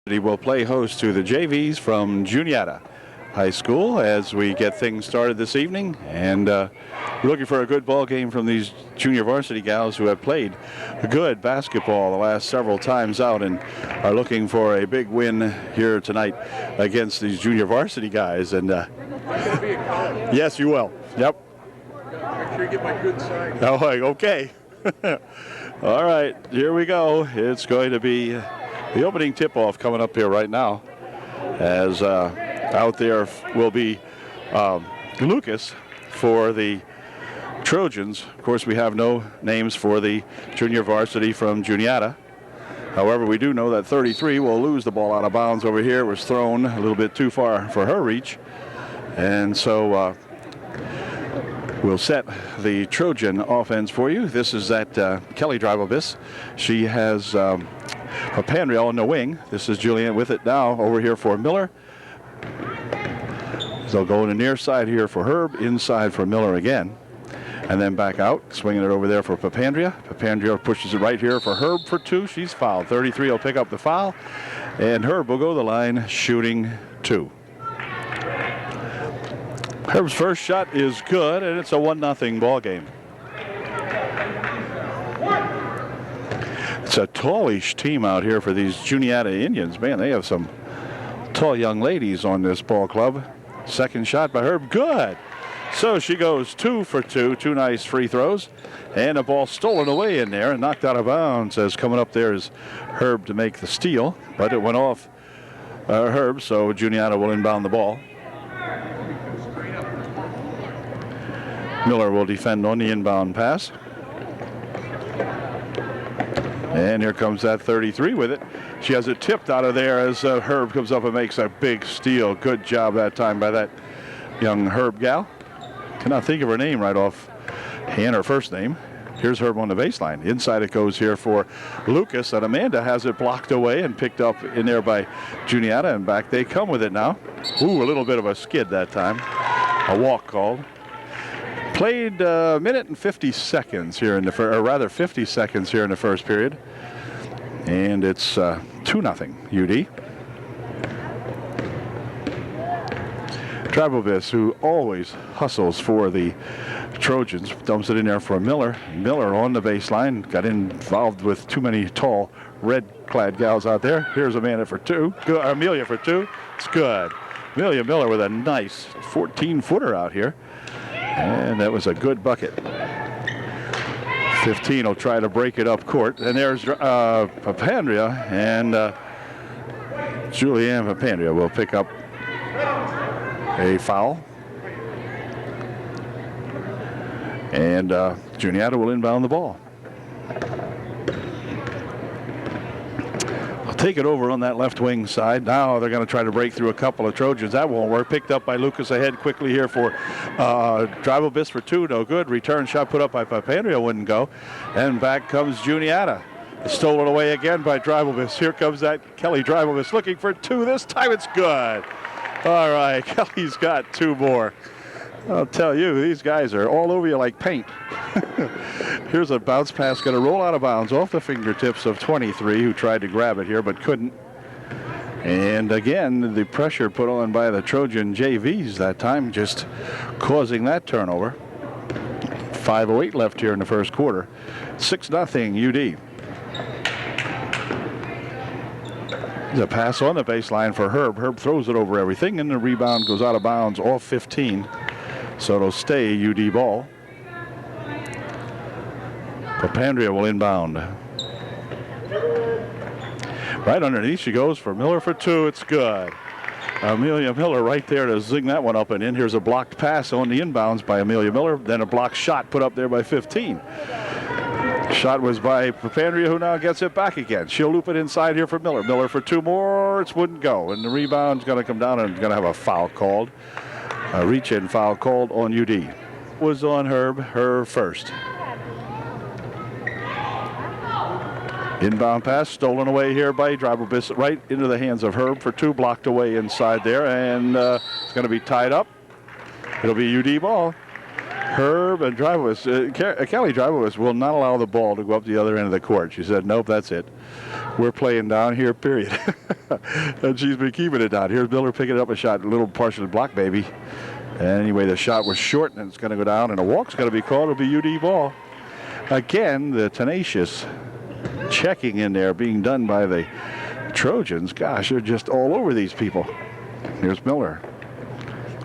He will play host to the JVs from Juniata High School as we get things started this evening. And we're looking for a good ball game from these junior varsity gals who have played good basketball the last several times out and are looking for a big win here tonight against these junior varsity guys. And yes, you will. Yep. Make sure you get my good side. Oh, okay. All right, here we go. It's going to be the opening tip-off coming up here right now, as out there will be Lucas for the Trojans. Of course, we have no names for the junior varsity from Juniata. However, we do know that 33 will lose the ball out of bounds over here. It was thrown a little bit too far for her reach. And so we'll set the Trojan offense for you. This is that Kelly Driveabyss. She has Papandreou on the wing. This is Julian with it now over here for Miller. They'll go in the near side here for Herb, inside for Miller again. And then back out, swinging it over there for Papandreou. Papandreou pushes it right here for Herb for two. She's fouled. 33 will pick up the foul. And Herb will go to the line shooting two. Herb's first shot is good, and it's a 1-0 ball game. It's a tallish team out here for these Juniata Indians. Man, they have some tall young ladies on this ball club. Second shot by Herb, good. So she goes 2 for 2, two nice free throws. And a ball stolen away in there and knocked out of bounds. As coming up there is Herb to make the steal, but it went off Herb, so Juniata will inbound the ball. Miller will defend on the inbound pass. And here comes that 33 with it. She has it tipped out of there as Herb comes up and makes a big steal. Good job that time by that young Herb gal. Cannot think of her name right off hand, her first name. Here's Herb on the baseline. Inside it goes here for Lucas, and Amanda has it blocked away and picked up in there by Juniata, and back they come with it now. Ooh, a little bit of a skid that time. A walk called. Played a minute and 50 seconds here in the or rather 50 seconds here in the first period. And it's 2-0 UD. Driveabyss, who always hustles for the Trojans, dumps it in there for Miller. Miller on the baseline, got involved with too many tall red-clad gals out there. Here's Amanda for two. Amelia for two. It's good. Amelia Miller with a nice 14-footer out here. And that was a good bucket. 15 will try to break it up court. And there's Papandreou, and Julianne Papandreou will pick up a foul. And Juniata will inbound the ball. Take it over on that left wing side. Now they're going to try to break through a couple of Trojans. That won't work. Picked up by Lucas ahead quickly here for Driveabyss for two. No good. Return shot put up by Papandreou wouldn't go. And back comes Juniata. Stolen away again by Driveabyss. Here comes that Kelly Driveabyss looking for two. This time it's good. All right, Kelly's got two more. I'll tell you, these guys are all over you like paint. Here's a bounce pass going to roll out of bounds off the fingertips of 23, who tried to grab it here but couldn't. And again, the pressure put on by the Trojan JVs that time, just causing that turnover. 5:08 left here in the first quarter. 6-0 UD. There's a pass on the baseline for Herb. Herb throws it over everything, and the rebound goes out of bounds off 15. So it'll stay UD ball. Papandreou will inbound. Right underneath she goes for Miller for two. It's good. Amelia Miller right there to zing that one up and in. Here's a blocked pass on the inbounds by Amelia Miller. Then a blocked shot put up there by 15. Shot was by Papandreou, who now gets it back again. She'll loop it inside here for Miller. Miller for two more. It wouldn't go. And the rebound's going to come down and going to have a foul called. A reach-in foul called on UD. Was on Herb, her first. Inbound pass stolen away here by Driveabyss right into the hands of Herb for two, blocked away inside there, and it's going to be tied up. It'll be UD ball. Herb and Drivewis, Kelly Drivewis will not allow the ball to go up the other end of the court. She said, nope, that's it. We're playing down here, period. And she's been keeping it down. Here's Miller picking up a shot, a little partially blocked, baby. Anyway, the shot was short, and it's going to go down, and a walk's going to be called. It'll be UD ball. Again, the tenacious checking in there being done by the Trojans. Gosh, they're just all over these people. Here's Miller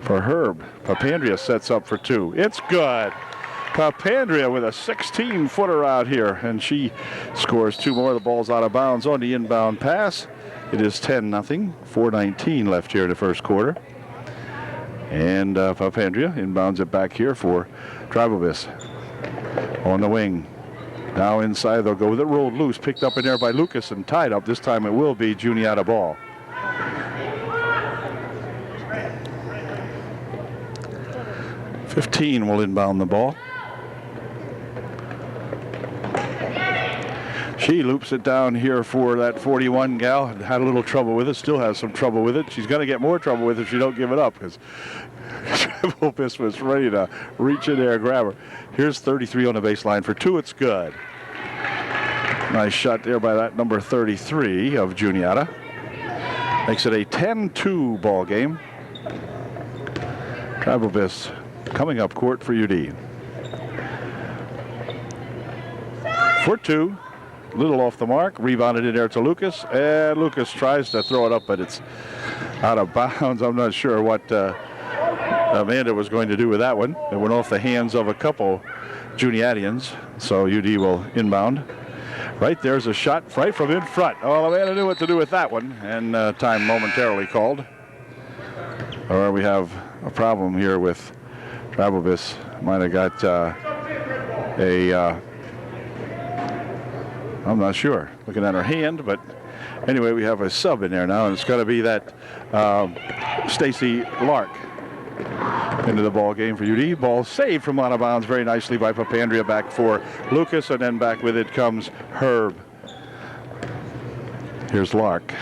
for Herb. Papandrea sets up for two. It's good. Papandrea with a 16-footer out here, and she scores two more. The ball's out of bounds on the inbound pass. It is 10-0. 4:19 left here in the first quarter. And Papandrea inbounds it back here for Drivovich on the wing. Now inside, they'll go with it. Rolled loose, picked up in there by Lucas and tied up. This time it will be Juniata ball. .15 will inbound the ball. She loops it down here for that 41 gal. Had a little trouble with it, still has some trouble with it. She's going to get more trouble with it if she don't give it up, because Drivovich was ready to reach in there and grab her. Here's 33 on the baseline for two. It's good. Nice shot there by that number 33 of Juniata. Makes it a 10-2 ball game. Drivovich coming up court for UD. For two. Little off the mark. Rebounded in there to Lucas. And Lucas tries to throw it up, but it's out of bounds. I'm not sure what Amanda was going to do with that one. It went off the hands of a couple Juniatians. So UD will inbound. Right there's a shot right from in front. Oh, Amanda knew what to do with that one. And time momentarily called. Or we have a problem here with Drivovich. Might have got I'm not sure. Looking at her hand, but anyway, we have a sub in there now, and it's going to be that Stacy Lark into the ball game for UD. Ball saved from out of bounds very nicely by Papandrea, back for Lucas, and then back with it comes Herb. Here's Lark.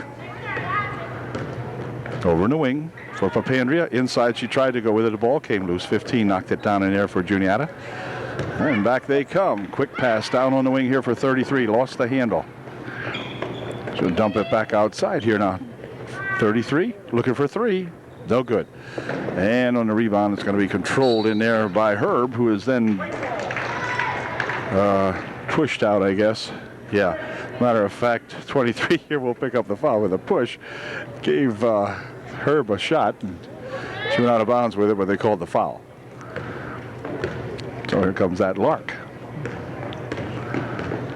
Over in the wing for Papandrea. Inside, she tried to go with it. The ball came loose. 15 knocked it down in there for Juniata. And back they come. Quick pass down on the wing here for 33. Lost the handle. She'll dump it back outside here now. 33 looking for three. No good. And on the rebound, it's going to be controlled in there by Herb, who is then pushed out, I guess. Yeah. Matter of fact, 23 here will pick up the foul with a push. Gave Herb a shot. And she went out of bounds with it, but they called the foul. So here comes that Lark.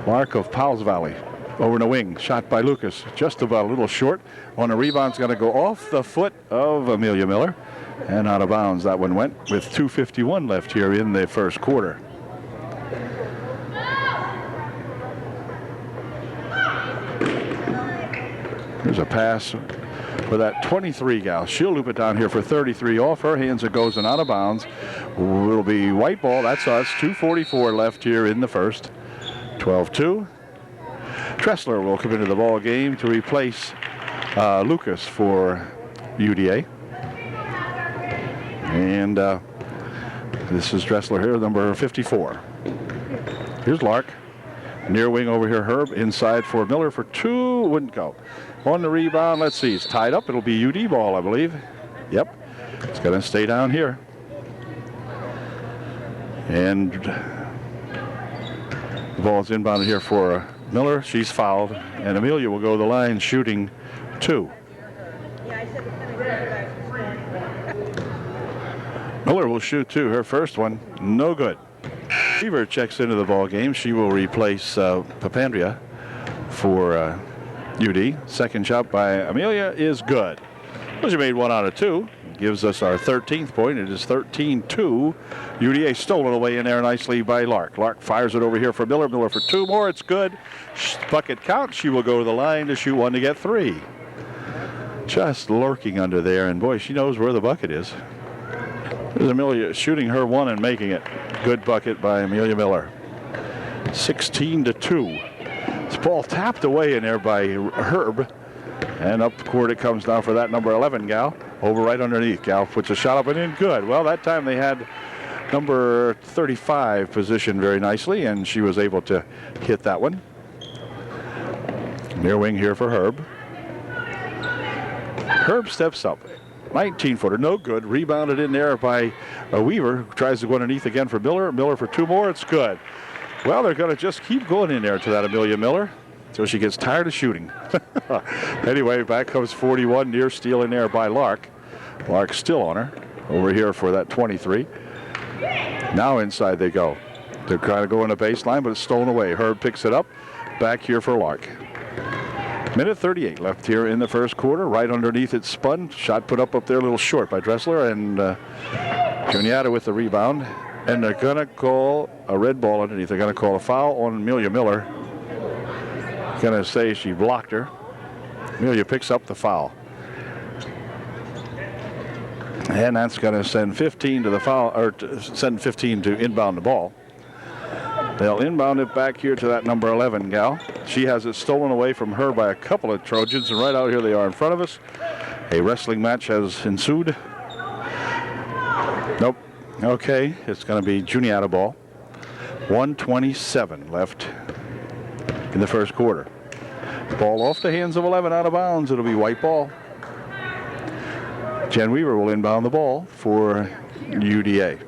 Lark of Powell's Valley. Over in the wing. Shot by Lucas. Just about a little short. On the rebound, it's going to go off the foot of Amelia Miller. And out of bounds that one went with 2:51 left here in the first quarter. There's a pass for that 23 gal. She'll loop it down here for 33. Off her hands it goes and out of bounds. It'll be white ball. That's us. 2:44 left here in the first. 12-2. Tressler will come into the ball game to replace Lucas for UDA. And this is Dressler here, number 54. Here's Lark. Near wing over here, Herb. Inside for Miller for two. Wouldn't go. On the rebound, let's see. It's tied up. It'll be UD ball, I believe. Yep. It's going to stay down here. And the ball's inbounded here for Miller. She's fouled. And Amelia will go to the line shooting two. Miller will shoot two. Her first one, no good. Seaver checks into the ball game. She will replace Papandrea for UD. Second shot by Amelia is good. Well, she made 1 out of 2. Gives us our 13th point. It is 13-2. UDA stolen away in there nicely by Lark. Lark fires it over here for Miller. Miller for two more. It's good. Bucket count. She will go to the line to shoot one to get three. Just lurking under there, and boy, she knows where the bucket is. There's Amelia shooting her one and making it. Good bucket by Amelia Miller. 16-2. This ball tapped away in there by Herb. And up court it comes down for that number 11 gal. Over right underneath. Gal puts a shot up and in. Good. Well, that time they had number 35 positioned very nicely, and she was able to hit that one. Near wing here for Herb. Herb steps up. 19-footer, no good. Rebounded in there by Weaver, who tries to go underneath again for Miller. Miller for 2 more. It's good. Well, they're going to just keep going in there to that Amelia Miller so she gets tired of shooting. Anyway, back comes 41, near steal in there by Lark. Lark still on her. Over here for that 23. Now inside they go. They're trying to go in the baseline, but it's stolen away. Herb picks it up. Back here for Lark. Minute 38 left here in the first quarter. Right underneath it spun. Shot put up there a little short by Dressler, and Juniata with the rebound. And they're going to call a red ball underneath. They're going to call a foul on Amelia Miller. Going to say she blocked her. Amelia picks up the foul. And that's going to send 15 to the foul, or send 15 to inbound the ball. They'll inbound it back here to that number 11 gal. She has it stolen away from her by a couple of Trojans, and right out here they are in front of us. A wrestling match has ensued. Nope. Okay, it's going to be Juniata ball. 1:27 left in the first quarter. Ball off the hands of 11, out of bounds. It'll be white ball. Jen Weaver will inbound the ball for UDA.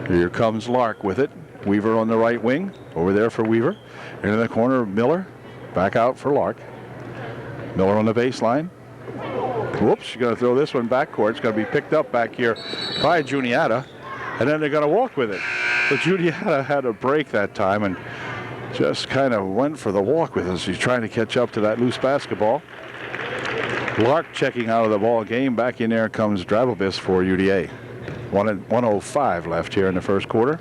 Here comes Lark with it. Weaver on the right wing. Over there for Weaver. Into the corner, Miller. Back out for Lark. Miller on the baseline. Whoops, she's going to throw this one backcourt. It's going to be picked up back here by Juniata. And then they're going to walk with it. But Juniata had a break that time and just kind of went for the walk with us. She's trying to catch up to that loose basketball. Lark checking out of the ball game. Back in there comes Dravelbis for UDA. 1:05 left here in the first quarter.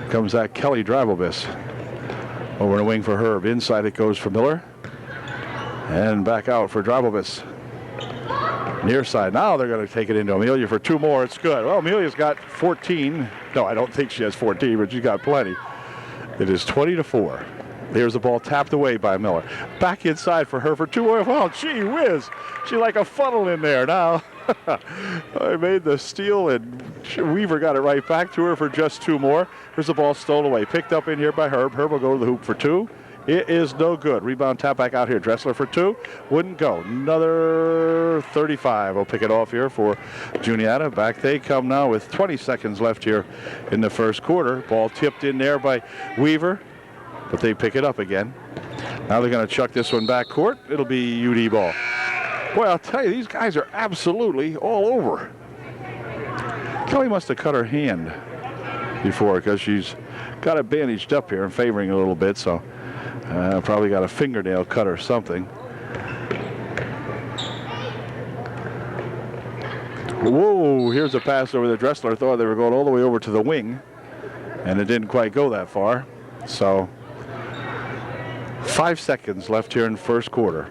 Comes that Kelly Dravelbis. Over the wing for Herb. Inside it goes for Miller. And back out for Dravelbis. Near side. Now they're going to take it into Amelia for 2 more. It's good. Well, Amelia's got 14. No, I don't think she has 14, but she's got plenty. It is 20-4. There's the ball tapped away by Miller. Back inside for her for 2 more. Well, gee whiz. She's like a funnel in there now. I made the steal, and Weaver got it right back to her for just 2 more. Here's the ball stolen away. Picked up in here by Herb. Herb will go to the hoop for 2. It is no good. Rebound tap back out here. Dressler for 2. Wouldn't go. Another 35 will pick it off here for Juniata. Back they come now with 20 seconds left here in the first quarter. Ball tipped in there by Weaver, but they pick it up again. Now they're going to chuck this one back court. It'll be UD ball. Boy, I'll tell you, these guys are absolutely all over. Kelly must have cut her hand before because she's got it bandaged up here and favoring a little bit, so probably got a fingernail cut or something. Whoa, here's a pass over the Dressler. Thought they were going all the way over to the wing, and it didn't quite go that far. So 5 seconds left here in first quarter.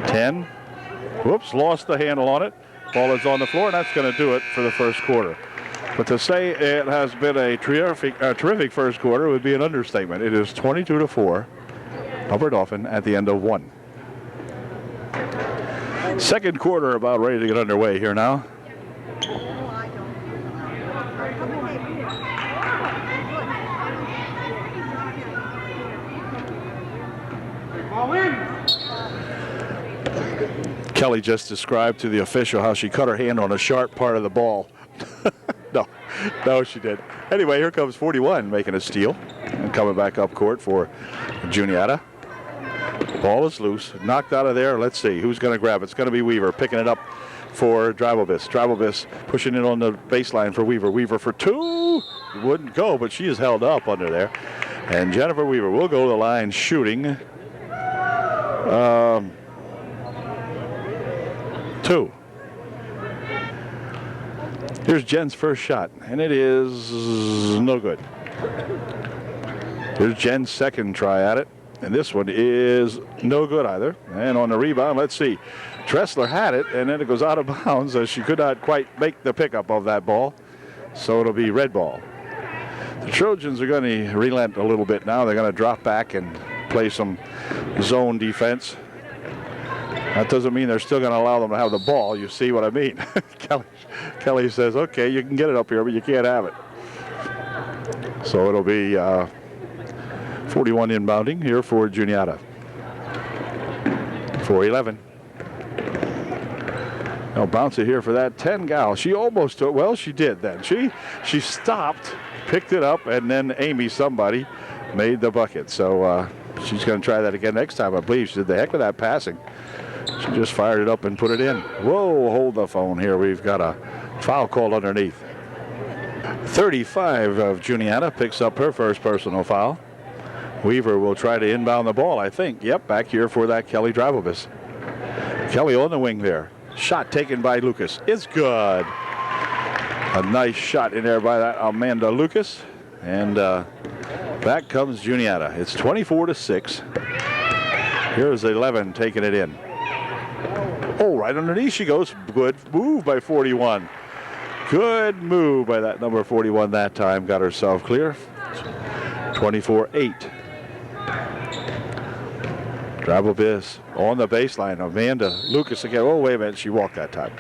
10. Whoops, lost the handle on it. Ball is on the floor, and that's going to do it for the first quarter. But to say it has been a terrific first quarter would be an understatement. It is 22-4. Upper Dauphin at the end of 1. Second quarter about ready to get underway here now. Kelly just described to the official how she cut her hand on a sharp part of the ball. No, she did. Anyway, here comes 41 making a steal and coming back up court for Juniata. Ball is loose, knocked out of there. Let's see who's going to grab it. It's going to be Weaver picking it up for Dravelbis. Dravelbis pushing it on the baseline for Weaver. Weaver for 2. Wouldn't go, but she is held up under there. And Jennifer Weaver will go to the line shooting 2. Here's Jen's first shot, and it is no good. Here's Jen's second try at it, and this one is no good either. And on the rebound, let's see. Dressler had it, and then it goes out of bounds as she could not quite make the pickup of that ball. So it'll be red ball. The Trojans are going to relent a little bit now. They're going to drop back and play some zone defense. That doesn't mean they're still going to allow them to have the ball. You see what I mean? Kelly says, okay, you can get it up here, but you can't have it. So it'll be 41 inbounding here for Juniata. 4-11. Now bounce it here for that 10 gal. She almost took, well, she did then. She stopped, picked it up, and then Amy somebody made the bucket. So she's going to try that again next time, I believe. She did the heck of that passing. She just fired it up and put it in. Whoa, hold the phone here. We've got a foul call underneath. 35 of Juniata picks up her first personal foul. Weaver will try to inbound the ball, I think. Yep, back here for that Kelly Drivobis. Kelly on the wing there. Shot taken by Lucas. It's good. A nice shot in there by that Amanda Lucas. And back comes Juniata. It's 24-6. Here's 11 taking it in. Oh, right underneath she goes. Good move by 41. Good move by that number 41 that time. Got herself clear. 24-8. Drivobis on the baseline. Amanda Lucas again. Oh, wait a minute. She walked that time.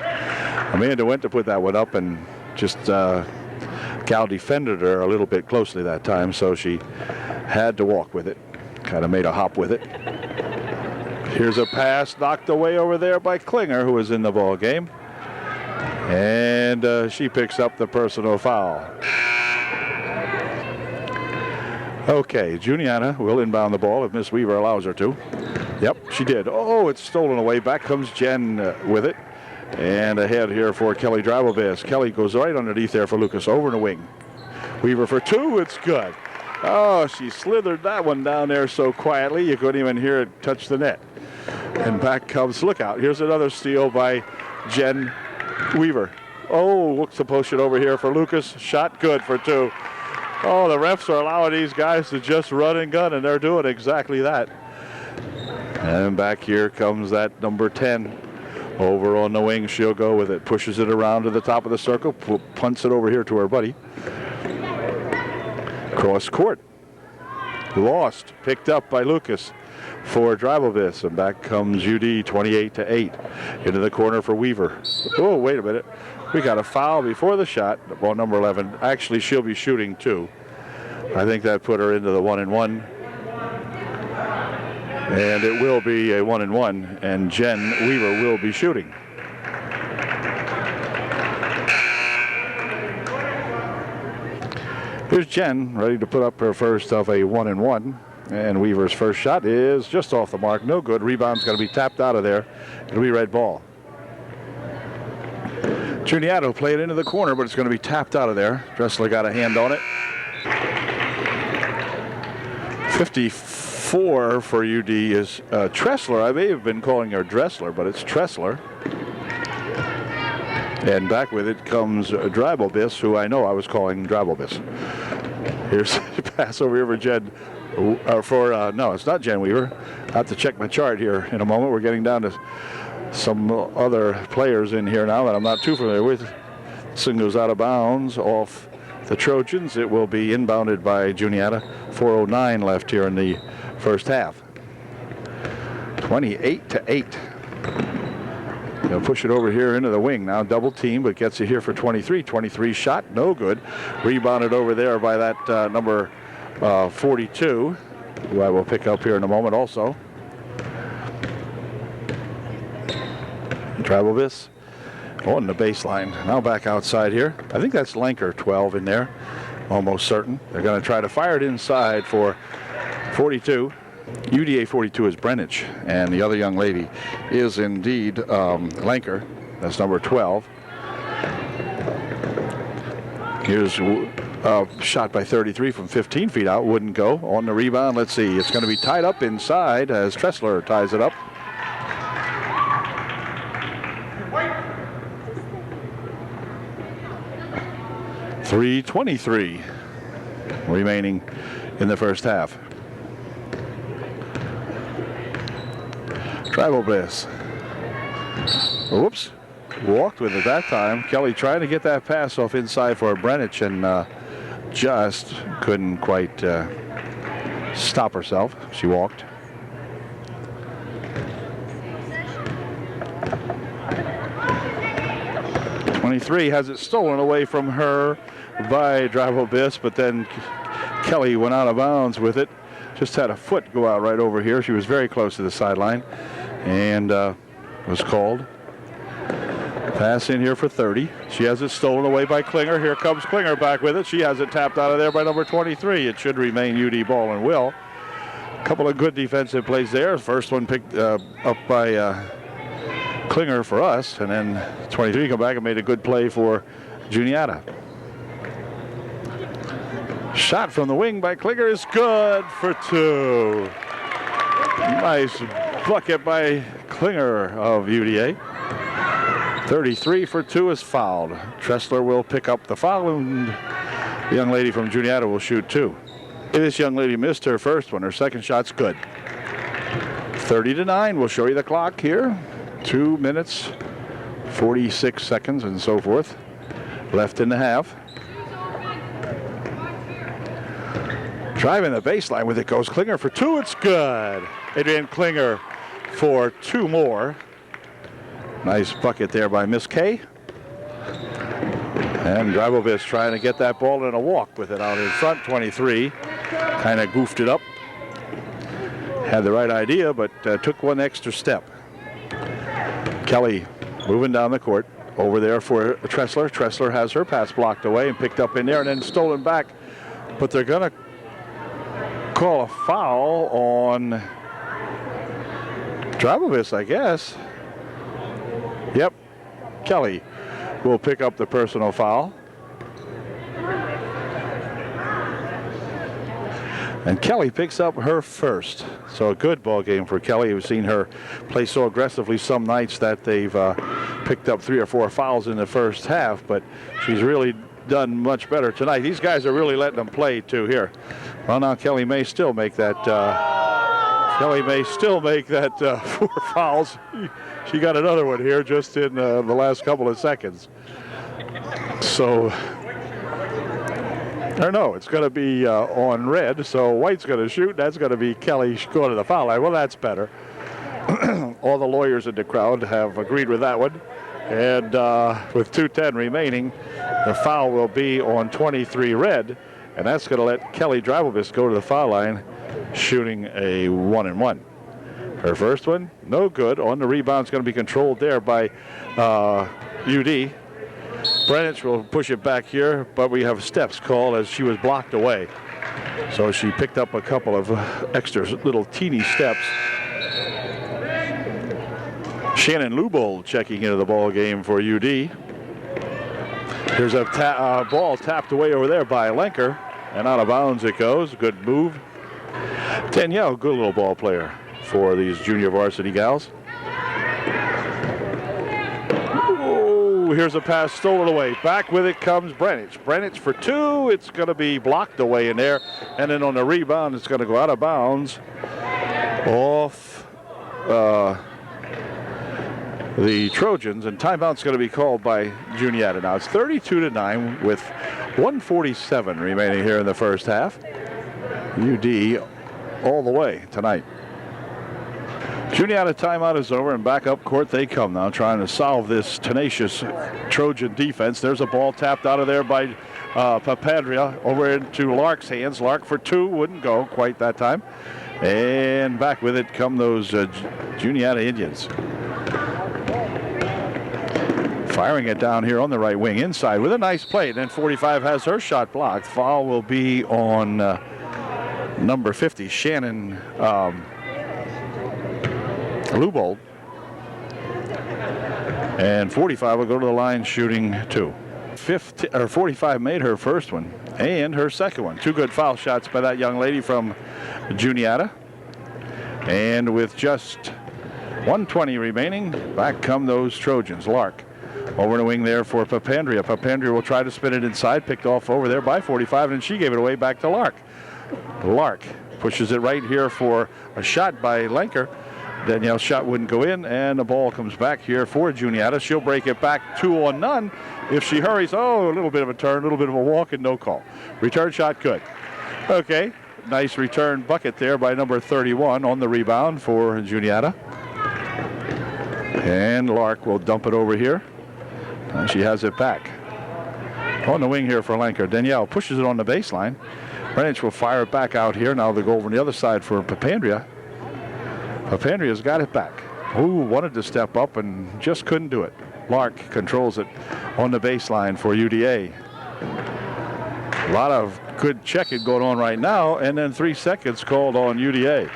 Amanda went to put that one up and just Cal defended her a little bit closely that time, so she had to walk with it. Kind of made a hop with it. Here's a pass knocked away over there by Klinger, who was in the ball game. And she picks up the personal foul. Okay, Juniata will inbound the ball if Miss Weaver allows her to. Yep, she did. Oh, it's stolen away. Back comes Jen with it. And ahead here for Kelly Drivobis. Kelly goes right underneath there for Lucas. Over in the wing. Weaver for two. It's good. Oh, she slithered that one down there so quietly you couldn't even hear it touch the net. And back comes, look out. Here's another steal by Jen Weaver. Oh, looks to push it over here for Lucas. Shot good for two. Oh, the refs are allowing these guys to just run and gun, and they're doing exactly that. And back here comes that number 10. Over on the wing, she'll go with it. Pushes it around to the top of the circle. Punts it over here to her buddy. Cross court. Lost. Picked up by Lucas for Drivobis. And back comes UD 28-8. Into the corner for Weaver. Oh, wait a minute. We got a foul before the shot. Ball number 11. Actually, she'll be shooting two. I think that put her into the 1-and-1. And it will be a 1-and-1, and Jen Weaver will be shooting. Here's Jen ready to put up her first of a 1-and-1, and Weaver's first shot is just off the mark. No good. Rebound's going to be tapped out of there. It'll be red ball. Juniata will play it into the corner, but it's going to be tapped out of there. Dressler got a hand on it. 54 for UD is Tressler. I may have been calling her Dressler, but it's Tressler. And back with it comes Drivobis, who I know I was calling Drivobis. Here's a pass over here for Jen. No, it's not Jen Weaver. I have to check my chart here in a moment. We're getting down to some other players in here now that I'm not too familiar with. This thing goes out of bounds off the Trojans. It will be inbounded by Juniata. 4:09 left here in the first half. 28-8. They'll push it over here into the wing now. Double team, but gets it here for 23. 23 shot, no good. Rebounded over there by that number 42, who I will pick up here in a moment also. Drivobis on the baseline. Now back outside here. I think that's Lanker, 12 in there. Almost certain. They're going to try to fire it inside for 42. UDA 42 is Brenich, and the other young lady is indeed Lanker. That's number 12. Here's a shot by 33 from 15 feet out. Wouldn't go. On the rebound, let's see. It's going to be tied up inside as Tressler ties it up. .323 remaining in the first half. Drivobis. Whoops. Walked with it that time. Kelly trying to get that pass off inside for Brenich and just couldn't quite stop herself. She walked. 23 has it stolen away from her by Drive-O-Bis, but then Kelly went out of bounds with it. Just had a foot go out right over here. She was very close to the sideline and was called. Pass in here for 30. She has it stolen away by Klinger. Here comes Klinger back with it. She has it tapped out of there by number 23. It should remain UD ball and will. A couple of good defensive plays there. First one picked up by Klinger for us, and then 23 come back and made a good play for Juniata. Shot from the wing by Klinger is good for 2. Nice bucket by Klinger of UDA. 33 for 2 is fouled. Tressler will pick up the foul, and the young lady from Juniata will shoot 2. This young lady missed her first one. Her second shot's good. 30-9. We'll show you the clock here. 2 minutes, 46 seconds, and so forth left in the half. Driving the baseline with it goes Klinger for 2. It's good. Adrian Klinger for 2 more. Nice bucket there by Miss K. And Drive-O-Bis trying to get that ball in a walk with it out in front. 23 kind of goofed it up. Had the right idea, but took one extra step. Kelly moving down the court. Over there for Tressler. Tressler has her pass blocked away and picked up in there and then stolen back. But they're going to call a foul on Drive-O-Bis, I guess. Yep. Kelly will pick up the personal foul. And Kelly picks up her first. So a good ball game for Kelly. We've seen her play so aggressively some nights that they've picked up 3 or 4 fouls in the first half, but she's really done much better tonight. These guys are really letting them play too here. Well, now Kelly may still make that 4 fouls. She got another one here just in the last couple of seconds. So, or no, it's going to be on red, so White's going to shoot. That's going to be Kelly going to the foul line. Well, that's better. All the lawyers in the crowd have agreed with that one. And with 2:10 remaining, the foul will be on 23 red, and that's going to let Kelly Drive-O-Bis go to the foul line, shooting a 1-and-1. Her first one, no good. On the rebound, it's going to be controlled there by UD. Brenich will push it back here, but we have steps called as she was blocked away. So she picked up a couple of extra little teeny steps. Shannon Lubold checking into the ball game for UD. There's a ball tapped away over there by Lenker, and out of bounds it goes. Good move. Danielle, good little ball player for these junior varsity gals. Oh, here's a pass stolen away. Back with it comes Brenich. Brenich for 2. It's going to be blocked away in there, and then on the rebound, it's going to go out of bounds off the Trojans, and timeout's going to be called by Juniata. Now it's 32-9 with 1:47 remaining here in the first half. UD all the way tonight. Juniata timeout is over, and back up court they come now, trying to solve this tenacious Trojan defense. There's a ball tapped out of there by Papandrea over into Lark's hands. Lark for 2, wouldn't go quite that time. And back with it come those Juniata Indians. Firing it down here on the right wing inside with a nice play. And then 45 has her shot blocked. Foul will be on number 50, Shannon Lubold. And 45 will go to the line shooting 2. 45 made her first one and her second one. 2 good foul shots by that young lady from Juniata. And with just 1:20 remaining, back come those Trojans. Lark over the wing there for Papandrea. Papandrea will try to spin it inside, picked off over there by 45, and she gave it away back to Lark. Lark pushes it right here for a shot by Lenker. Danielle's shot wouldn't go in, and the ball comes back here for Juniata. She'll break it back 2-on-none if she hurries. Oh, a little bit of a turn, a little bit of a walk, and no call. Return shot good. Okay, nice return bucket there by number 31 on the rebound for Juniata. And Lark will dump it over here She has it back. On the wing here for Lanker. Danielle pushes it on the baseline. Greenwich will fire it back out here. Now they'll go over on the other side for Papandrea. Papandrea's got it back. Ooh, wanted to step up and just couldn't do it. Lark controls it on the baseline for UDA. A lot of good checking going on right now, and then 3 seconds called on UDA.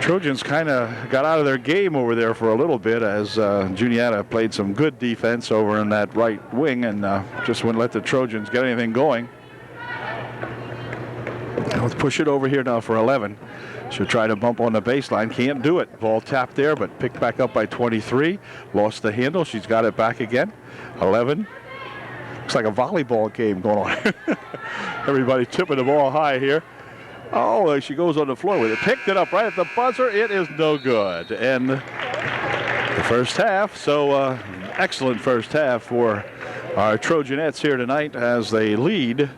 Trojans kind of got out of their game over there for a little bit as Juniata played some good defense over in that right wing and just wouldn't let the Trojans get anything going. Let's push it over here now for 11. She'll try to bump on the baseline. Can't do it. Ball tapped there, but picked back up by 23. Lost the handle. She's got it back again. 11. Looks like a volleyball game going on. Everybody tipping the ball high here. Oh, she goes on the floor with it. Picked it up right at the buzzer. It is no good. And the first half. So excellent first half for our Trojanettes here tonight as they lead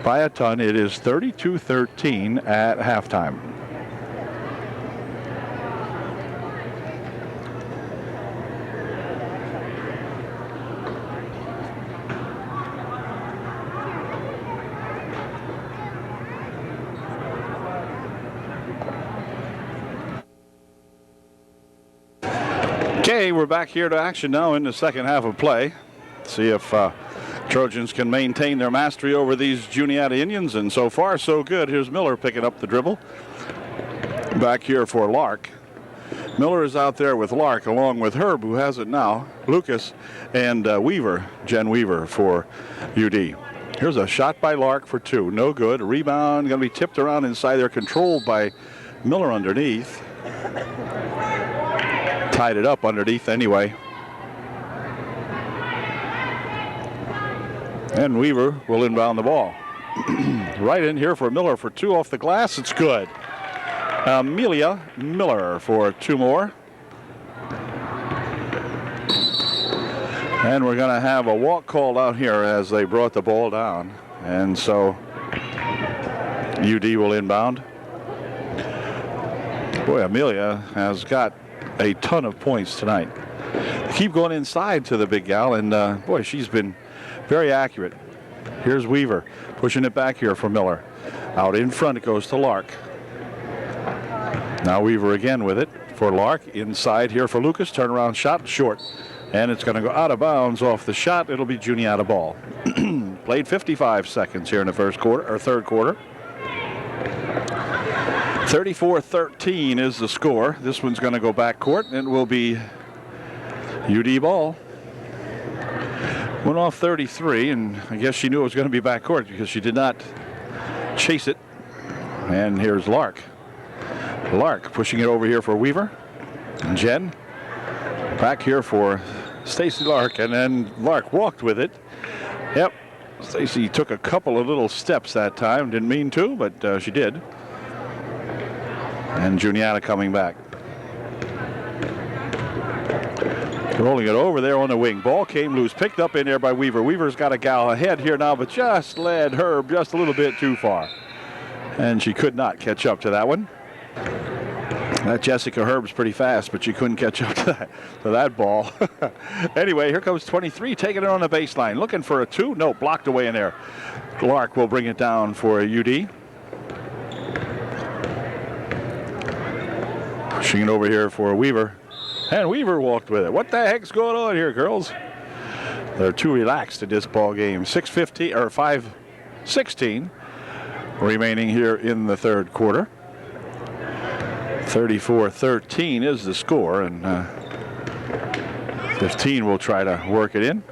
by a ton. It is 32-13 at halftime. Okay, we're back here to action now in the second half of play. See if Trojans can maintain their mastery over these Juniata Indians, and so far so good. Here's Miller picking up the dribble. Back here for Lark. Miller is out there with Lark along with Herb, who has it now, Lucas, and Weaver, Jen Weaver for UD. Here's a shot by Lark for 2. No good. A rebound going to be tipped around inside there, controlled by Miller underneath. Tied it up underneath anyway. And Weaver will inbound the ball. Right in here for Miller for 2 off the glass. It's good. Amelia Miller for 2 more. And we're going to have a walk called out here as they brought the ball down. And so UD will inbound. Boy, Amelia has got a ton of points tonight. Keep going inside to the big gal, and boy, she's been very accurate. Here's Weaver pushing it back here for Miller. Out in front it goes to Lark. Now Weaver again with it for Lark. Inside here for Lucas. Turnaround shot short. And it's going to go out of bounds off the shot. It'll be Juniata ball. Played 55 seconds here in the first quarter, or third quarter. 34-13 is the score. This one's going to go back court, and it will be UD ball. Went off 33, and I guess she knew it was going to be back court because she did not chase it. And here's Lark. Lark pushing it over here for Weaver. And Jen back here for Stacy Lark, and then Lark walked with it. Yep, Stacy took a couple of little steps that time. Didn't mean to, but she did. And Juniata coming back. Rolling it over there on the wing. Ball came loose. Picked up in there by Weaver. Weaver's got a gal ahead here now, but just led Herb just a little bit too far. And she could not catch up to that one. That Jessica Herb's pretty fast, but she couldn't catch up to that ball. Anyway, here comes 23, taking it on the baseline. Looking for a 2. No, blocked away in there. Clark will bring it down for a UD. Pushing it over here for Weaver. And Weaver walked with it. What the heck's going on here, girls? They're too relaxed in this ball game. 6:15 or 5:16 remaining here in the third quarter. 34-13 is the score, and 15 will try to work it in.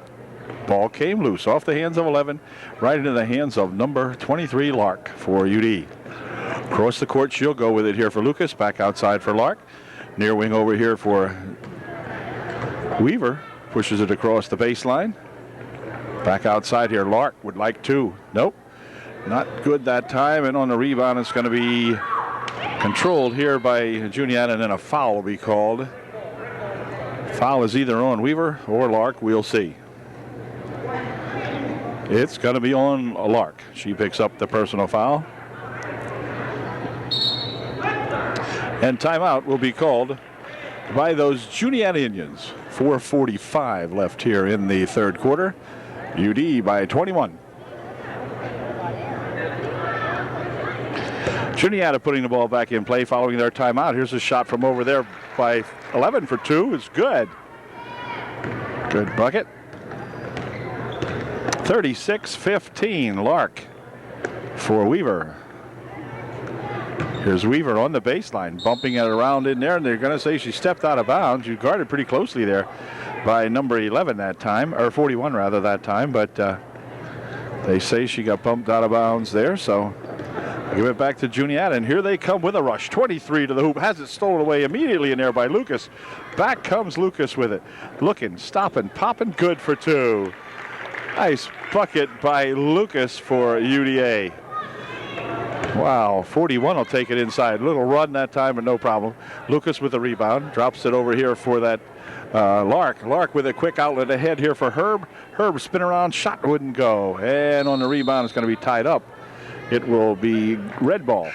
Ball came loose off the hands of 11, right into the hands of number 23, Lark, for UD. Across the court, she'll go with it here for Lucas. Back outside for Lark. Near wing over here for Weaver. Pushes it across the baseline. Back outside here. Lark would like 2. Nope. Not good that time. And on the rebound, it's going to be controlled here by Juniata, and then a foul will be called. Foul is either on Weaver or Lark. We'll see. It's going to be on Lark. She picks up the personal foul. And timeout will be called by those Juniata Indians. 4:45 left here in the third quarter. UD by 21. Juniata putting the ball back in play following their timeout. Here's a shot from over there by 11 for 2. It's good. Good bucket. 36-15, Lark for Weaver. Here's Weaver on the baseline, bumping it around in there, and they're going to say she stepped out of bounds. You guarded pretty closely there by number 11 that time, or 41 rather that time, but they say she got bumped out of bounds there, so give it back to Juniata, and here they come with a rush. 23 to the hoop, has it stolen away immediately in there by Lucas. Back comes Lucas with it. Looking, stopping, popping, good for 2. Nice bucket by Lucas for UDA. Wow, 41 will take it inside. Little run that time, but no problem. Lucas with the rebound, drops it over here for that Lark. Lark with a quick outlet ahead here for Herb. Herb spin around, shot wouldn't go. And on the rebound, it's going to be tied up. It will be red ball.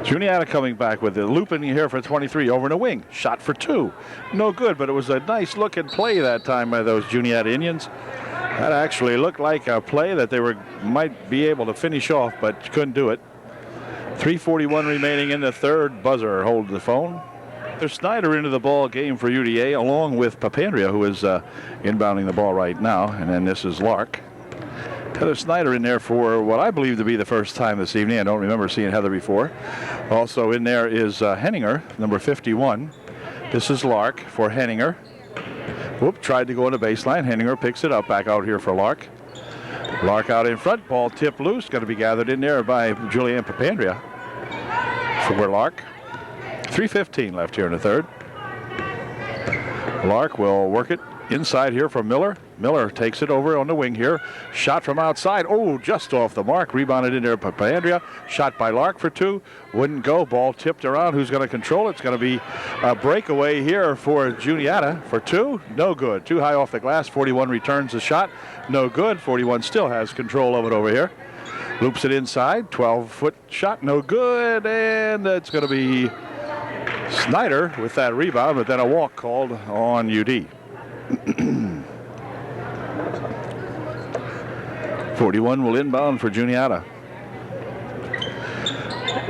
Juniata coming back with it. Looping here for 23 over in the wing. Shot for 2. No good, but it was a nice looking play that time by those Juniata Indians. That actually looked like a play that they might be able to finish off, but couldn't do it. 3:41 remaining in the third. Buzzer holds the phone. There's Snyder into the ball game for UDA, along with Papandrea, who is inbounding the ball right now. And then this is Lark. Heather Snyder in there for what I believe to be the first time this evening. I don't remember seeing Heather before. Also in there is Henninger, number 51. This is Lark for Henninger. Whoop, tried to go on the baseline. Henninger picks it up back out here for Lark. Lark out in front. Ball tipped loose. Going to be gathered in there by Julianne Papandrea for Lark. 3:15 left here in the third. Lark will work it inside here for Miller. Miller takes it over on the wing here. Shot from outside. Oh, just off the mark. Rebounded in there by Papandrea. Shot by Lark for 2. Wouldn't go. Ball tipped around. Who's going to control it? It's going to be a breakaway here for Juniata for 2. No good. Too high off the glass. 41 returns the shot. No good. 41 still has control of it over here. Loops it inside. 12-foot shot. No good. And it's going to be Snyder with that rebound, but then a walk called on UD. 41 will inbound for Juniata.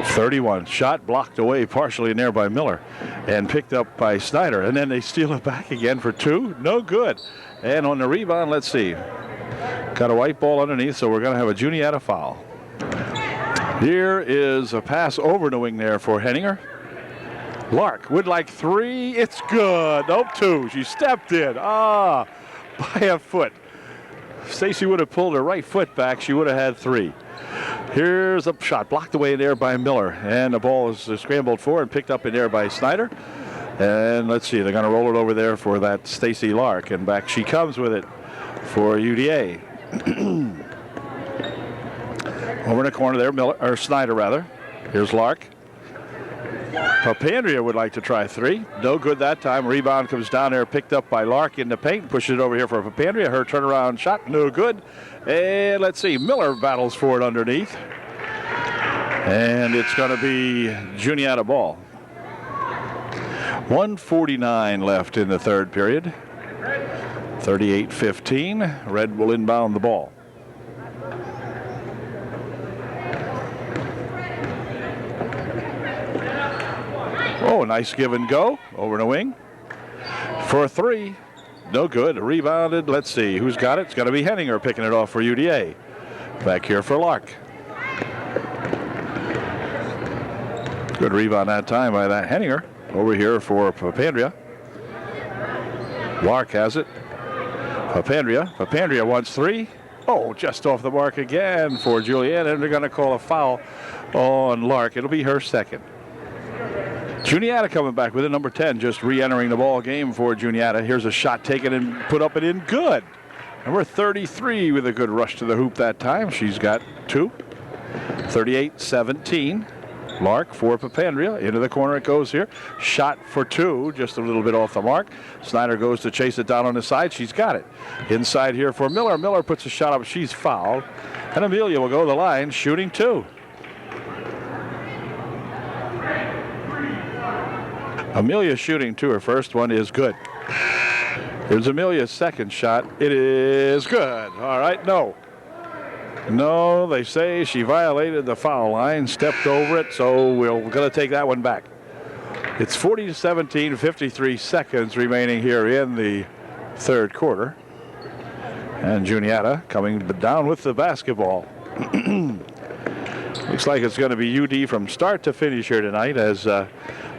31 shot blocked away partially in there by Miller and picked up by Snyder, and then they steal it back again for 2. No good. And on the rebound, let's see, got a white ball underneath, so we're going to have a Juniata foul. Here is a pass over the wing there for Henninger. Lark would like 3. It's good. Nope, 2. She stepped in. By a foot. Stacy would have pulled her right foot back. She would have had 3. Here's a shot blocked away there by Miller. And the ball is scrambled for and picked up in there by Snyder. And let's see, they're going to roll it over there for that Stacy Lark. And back she comes with it for UDA. Over in the corner there, Miller, or Snyder rather. Here's Lark. Papandrea would like to try 3. No good that time. Rebound comes down there, picked up by Lark in the paint. Pushes it over here for Papandrea. Her turnaround shot, no good. And let's see, Miller battles for it underneath. And it's going to be Juniata ball. 1:49 left in the third period. 38-15. Red will inbound the ball. Oh, nice give and go over the wing for 3. No good. Rebounded. Let's see who's got it. It's going to be Henninger picking it off for UDA. Back here for Lark. Good rebound that time by that Henninger. Over here for Papandrea. Lark has it. Papandrea wants 3. Oh, just off the mark again for Julianne, and they're going to call a foul on Lark. It'll be her second. Juniata coming back with it, number 10, just re-entering the ball game for Juniata. Here's a shot taken and put up and in, good. Number 33 with a good rush to the hoop that time. She's got 2. 38-17. Lark for Papandrea. Into the corner it goes here. Shot for 2, just a little bit off the mark. Snyder goes to chase it down on the side. She's got it. Inside here for Miller. Miller puts a shot up. She's fouled. And Amelia will go to the line, shooting 2. Amelia shooting to her first one is good. Here's Amelia's second shot. It is good. All right, no. No, they say she violated the foul line, stepped over it, so we're going to take that one back. It's 40-17, 53 seconds remaining here in the third quarter. And Juniata coming down with the basketball. Looks like it's going to be UD from start to finish here tonight as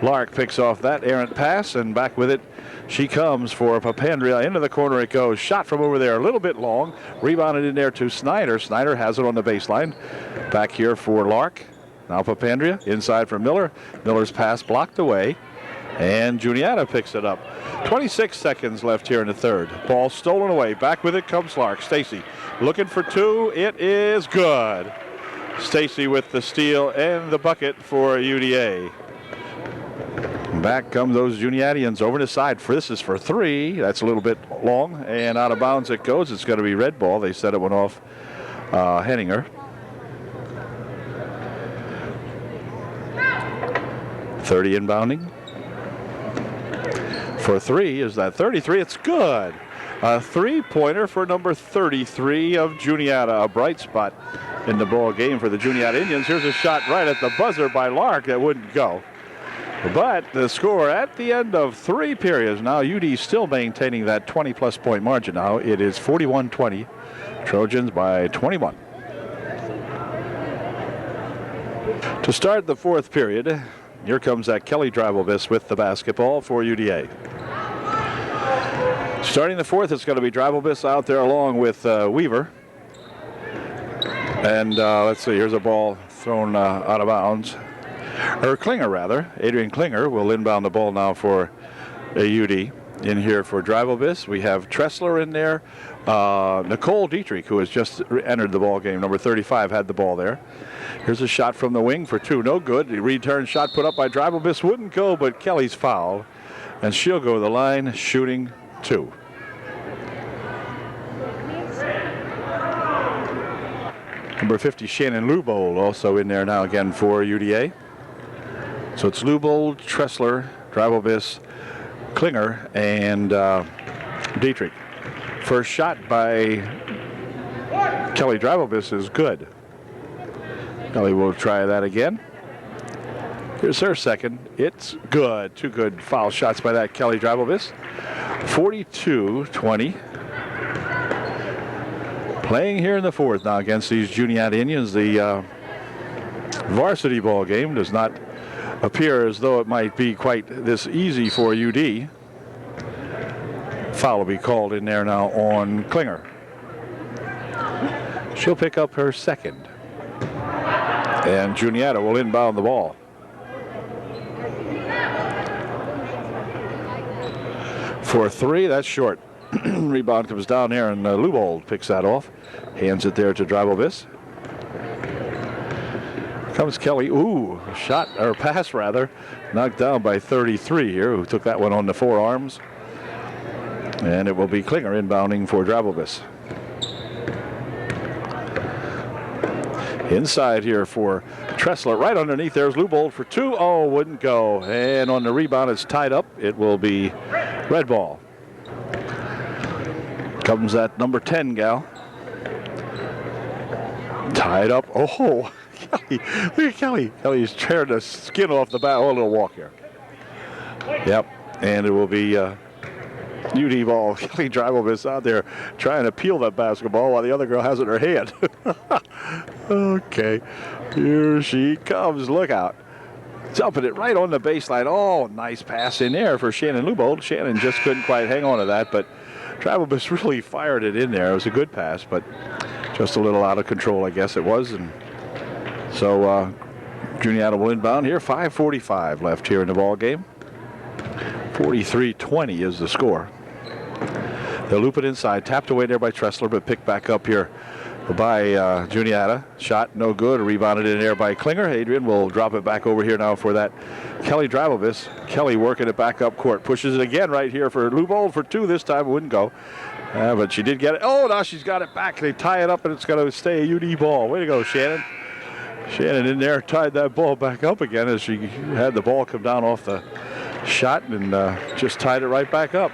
Lark picks off that errant pass, and back with it she comes for Papandreou. Into the corner it goes. Shot from over there, a little bit long. Rebounded in there to Snyder. Snyder has it on the baseline. Back here for Lark. Now Papandreou inside for Miller. Miller's pass blocked away, and Juniata picks it up. 26 seconds left here in the third. Ball stolen away. Back with it comes Lark. Stacy looking for two. It is good. Stacy with the steal and the bucket for UDA. Back come those Juniatians over the side. This is for three. That's a little bit long, and out of bounds it goes. It's going to be red ball. They said it went off Henninger. 30 inbounding. For three is that 33. It's good. A three-pointer for number 33 of Juniata. A bright spot in the ball game for the Juniata Indians. Here's a shot right at the buzzer by Lark that wouldn't go. But the score at the end of three periods. Now UD still maintaining that 20-plus point margin. Now it is 41-20. Trojans by 21. To start the fourth period, here comes that Kelly Dribelvis with the basketball for UDA. Starting the fourth, it's going to be Dribelvis out there along with Weaver. And let's see, here's a ball thrown out of bounds. Or Klinger, rather. Adrian Klinger will inbound the ball now for UD. In here for Dribelvis, we have Tressler in there. Nicole Dietrich, who has just entered the ball game, number 35, had the ball there. Here's a shot from the wing for two. No good. The return shot put up by Dribelvis wouldn't go, but Kelly's fouled. And she'll go to the line shooting two. Number 50, Shannon Lubold, also in there now again for UDA. So it's Lubold, Tressler, Dribelvis, Klinger, and Dietrich. First shot by Kelly Dribelvis is good. Kelly will try that again. Here's her second. It's good. Two good foul shots by that Kelly Dribelvis. 42-20. Playing here in the fourth now against these Juniata Indians. The varsity ball game does not appear as though it might be quite this easy for UD. Foul will be called in there now on Klinger. She'll pick up her second. And Juniata will inbound the ball. For three, that's short. Rebound comes down here, and Lubold picks that off. Hands it there to Dribelvis. Comes Kelly. Ooh, shot, or pass rather. Knocked down by 33 here, who took that one on the forearms. And it will be Klinger inbounding for Dribelvis. Inside here for Tressler. Right underneath there's Lubold for two. Oh, wouldn't go. And on the rebound, it's tied up. It will be red ball. Comes that number 10 gal. Tied up. Oh, Kelly. Look at Kelly. Kelly's tearing the skin off the bat. Oh, a little walk here. Yep. And it will be UD ball. Kelly Dribelvis out there trying to peel that basketball while the other girl has it in her hand. Okay. Here she comes. Look out. Dumping it right on the baseline. Oh, nice pass in there for Shannon Lubold. Shannon just couldn't quite hang on to that, but Dribelvis really fired it in there. It was a good pass, but just a little out of control, I guess it was. And so Juniata will inbound here. 5:45 left here in the ball game. 43-20 is the score. They'll loop it inside. Tapped away there by Tressler, but picked back up here by Juniata. Shot no good. Rebounded in there by Klinger. Adrian will drop it back over here now for that Kelly Dribelvis. Kelly working it back up court. Pushes it again right here for Lubold for two. This time it wouldn't go. But she did get it. Oh, now she's got it back. They tie it up, and it's going to stay a UD ball. Way to go, Shannon. Shannon in there tied that ball back up again as she had the ball come down off the shot and just tied it right back up.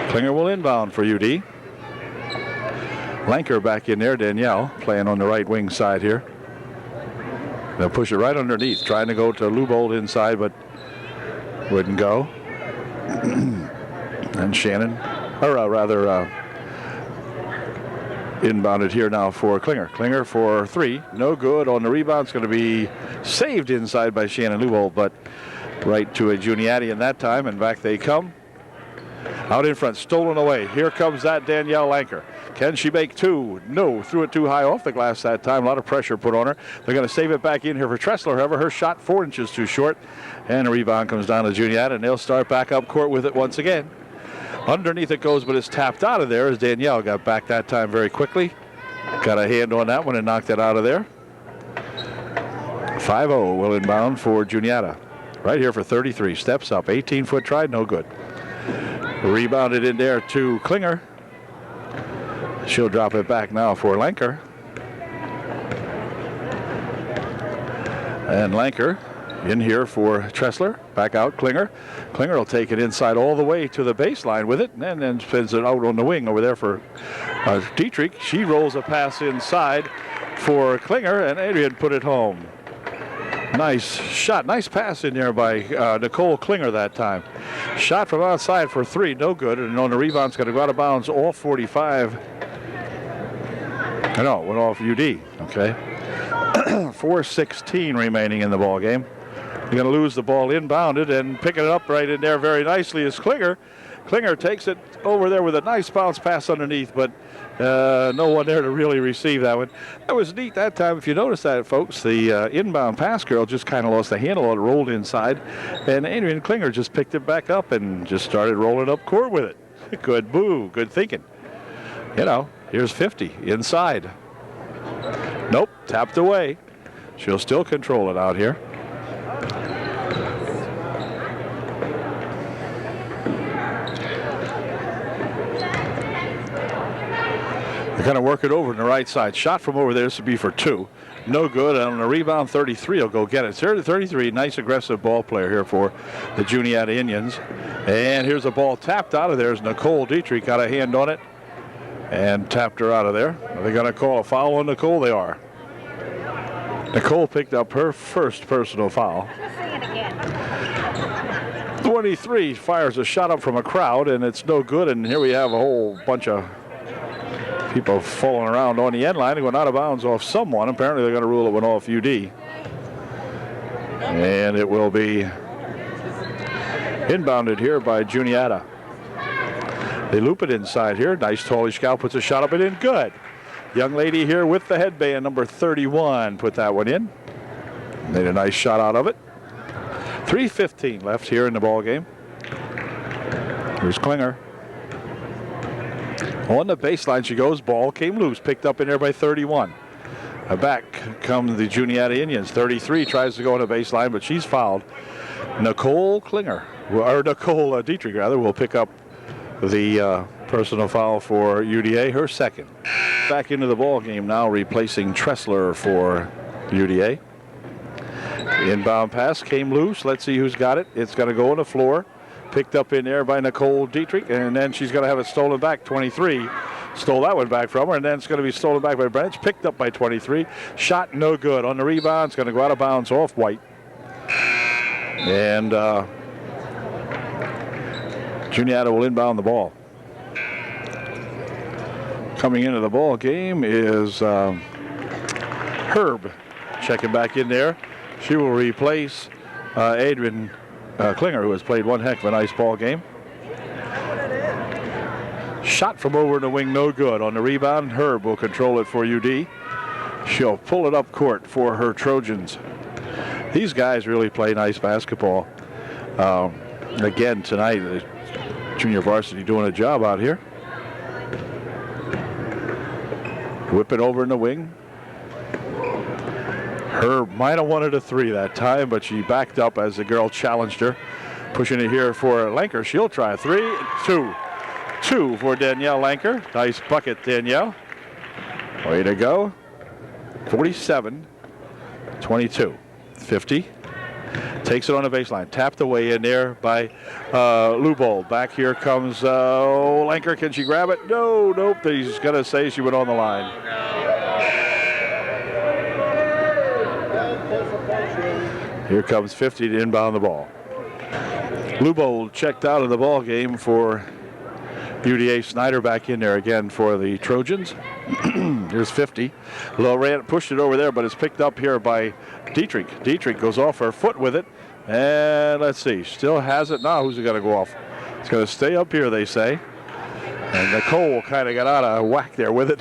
Klinger will inbound for UD. Lanker back in there. Danielle playing on the right wing side here. They'll push it right underneath, trying to go to Lubold inside, but wouldn't go. And Shannon, or rather, inbounded here now for Klinger. Klinger for 3. No good on the rebound. It's going to be saved inside by Shannon Lubold, but right to a Juniata in that time, and back they come. Out in front, stolen away. Here comes that Danielle Lanker. Can she make 2? No, threw it too high off the glass that time. A lot of pressure put on her. They're going to save it back in here for Tressler. However, her shot 4 inches too short. And the rebound comes down to Juniata, and they'll start back up court with it once again. Underneath it goes, but it's tapped out of there as Danielle got back that time very quickly. Got a hand on that one and knocked it out of there. 5-0 will inbound for Juniata. Right here for 33. Steps up. 18-foot try, no good. Rebounded in there to Klinger. She'll drop it back now for Lanker. And Lanker in here for Tressler. Back out Klinger. Klinger will take it inside all the way to the baseline with it, and then spins it out on the wing over there for Dietrich. She rolls a pass inside for Klinger, and Adrian put it home. Nice shot. Nice pass in there by Nicole Klinger that time. Shot from outside for 3. No good. And on the rebound, it's going to go out of bounds off 45. No, went off UD. Okay. 4:16 remaining in the ball game. You're going to lose the ball inbounded, and picking it up right in there very nicely is Klinger. Klinger takes it over there with a nice bounce pass underneath, but no one there to really receive that one. That was neat that time. If you notice that, folks, the inbound pass girl just kind of lost the handle. It rolled inside, and Adrian Klinger just picked it back up and just started rolling up court with it. Good move. Good thinking. You know, here's 50 inside. Nope, tapped away. She'll still control it out here. They're going to work it over on the right side. Shot from over there. This would be for 2. No good. And on the rebound, 33 will go get it. 33, nice aggressive ball player here for the Juniata Indians. And here's a ball tapped out of there as Nicole Dietrich got a hand on it and tapped her out of there. Are they going to call a foul on Nicole? They are. Nicole picked up her first personal foul. 23 fires a shot up from a crowd, and it's no good. And here we have a whole bunch of people falling around on the end line and going out of bounds off someone. Apparently they're going to rule it went off UD. And it will be inbounded here by Juniata. They loop it inside here. Nice tallish cow puts a shot up and in. Good. Young lady here with the headband, number 31, put that one in. Made a nice shot out of it. 3:15 left here in the ball game. Here's Klinger. On the baseline she goes. Ball came loose. Picked up in there by 31. Back come the Juniata Indians. 33 tries to go on the baseline, but she's fouled. Nicole Klinger, or Nicole Dietrich rather, will pick up the personal foul for UDA, her second. Back into the ball game now, replacing Tressler for UDA. Inbound pass came loose. Let's see who's got it. It's going to go on the floor. Picked up in there by Nicole Dietrich, and then she's going to have it stolen back. 23 stole that one back from her, and then it's going to be stolen back by Branch. Picked up by 23. Shot no good. On the rebound, it's going to go out of bounds off White. And Juniata will inbound the ball. Coming into the ball game is Herb checking back in there. She will replace Adrian Klinger, who has played one heck of a nice ball game. Shot from over in the wing, no good. On the rebound, Herb will control it for UD. She'll pull it up court for her Trojans. These guys really play nice basketball. Again, tonight, the junior varsity doing a job out here. Whip it over in the wing. Herb might have wanted a 3 that time, but she backed up as the girl challenged her. Pushing it here for Lanker. She'll try a 3. 2 for Danielle Lanker. Nice bucket, Danielle. Way to go. 47-22. 50. Takes it on the baseline. Tapped away in there by Lubold. Back here comes Lenker. Can she grab it? No, nope. He's going to say she went on the line. Here comes 50 to inbound the ball. Lubold checked out of the ball game for UDA. Snyder back in there again for the Trojans. Here's 50. Low pushed it over there, but it's picked up here by Dietrich. Dietrich goes off her foot with it. And let's see, still has it. Now who's it going to go off? It's going to stay up here, they say. And Nicole kind of got out of whack there with it.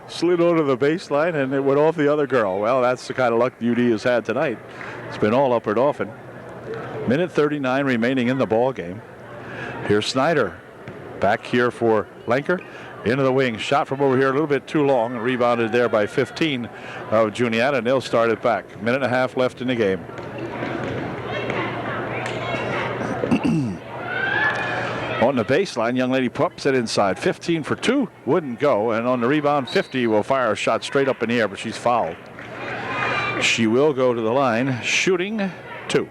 Slid onto the baseline, and it went off the other girl. Well, that's the kind of luck UD has had tonight. It's been all up or Dauphin. Minute 39 remaining in the ball game. Here's Snyder. Back here for Lenker. Into the wing. Shot from over here a little bit too long. Rebounded there by 15 of Juniata, and they'll start it back. Minute and a half left in the game. On the baseline, young lady pumps it inside. 15 for 2. Wouldn't go. And on the rebound, 50 will fire a shot straight up in the air, but she's fouled. She will go to the line, shooting 2.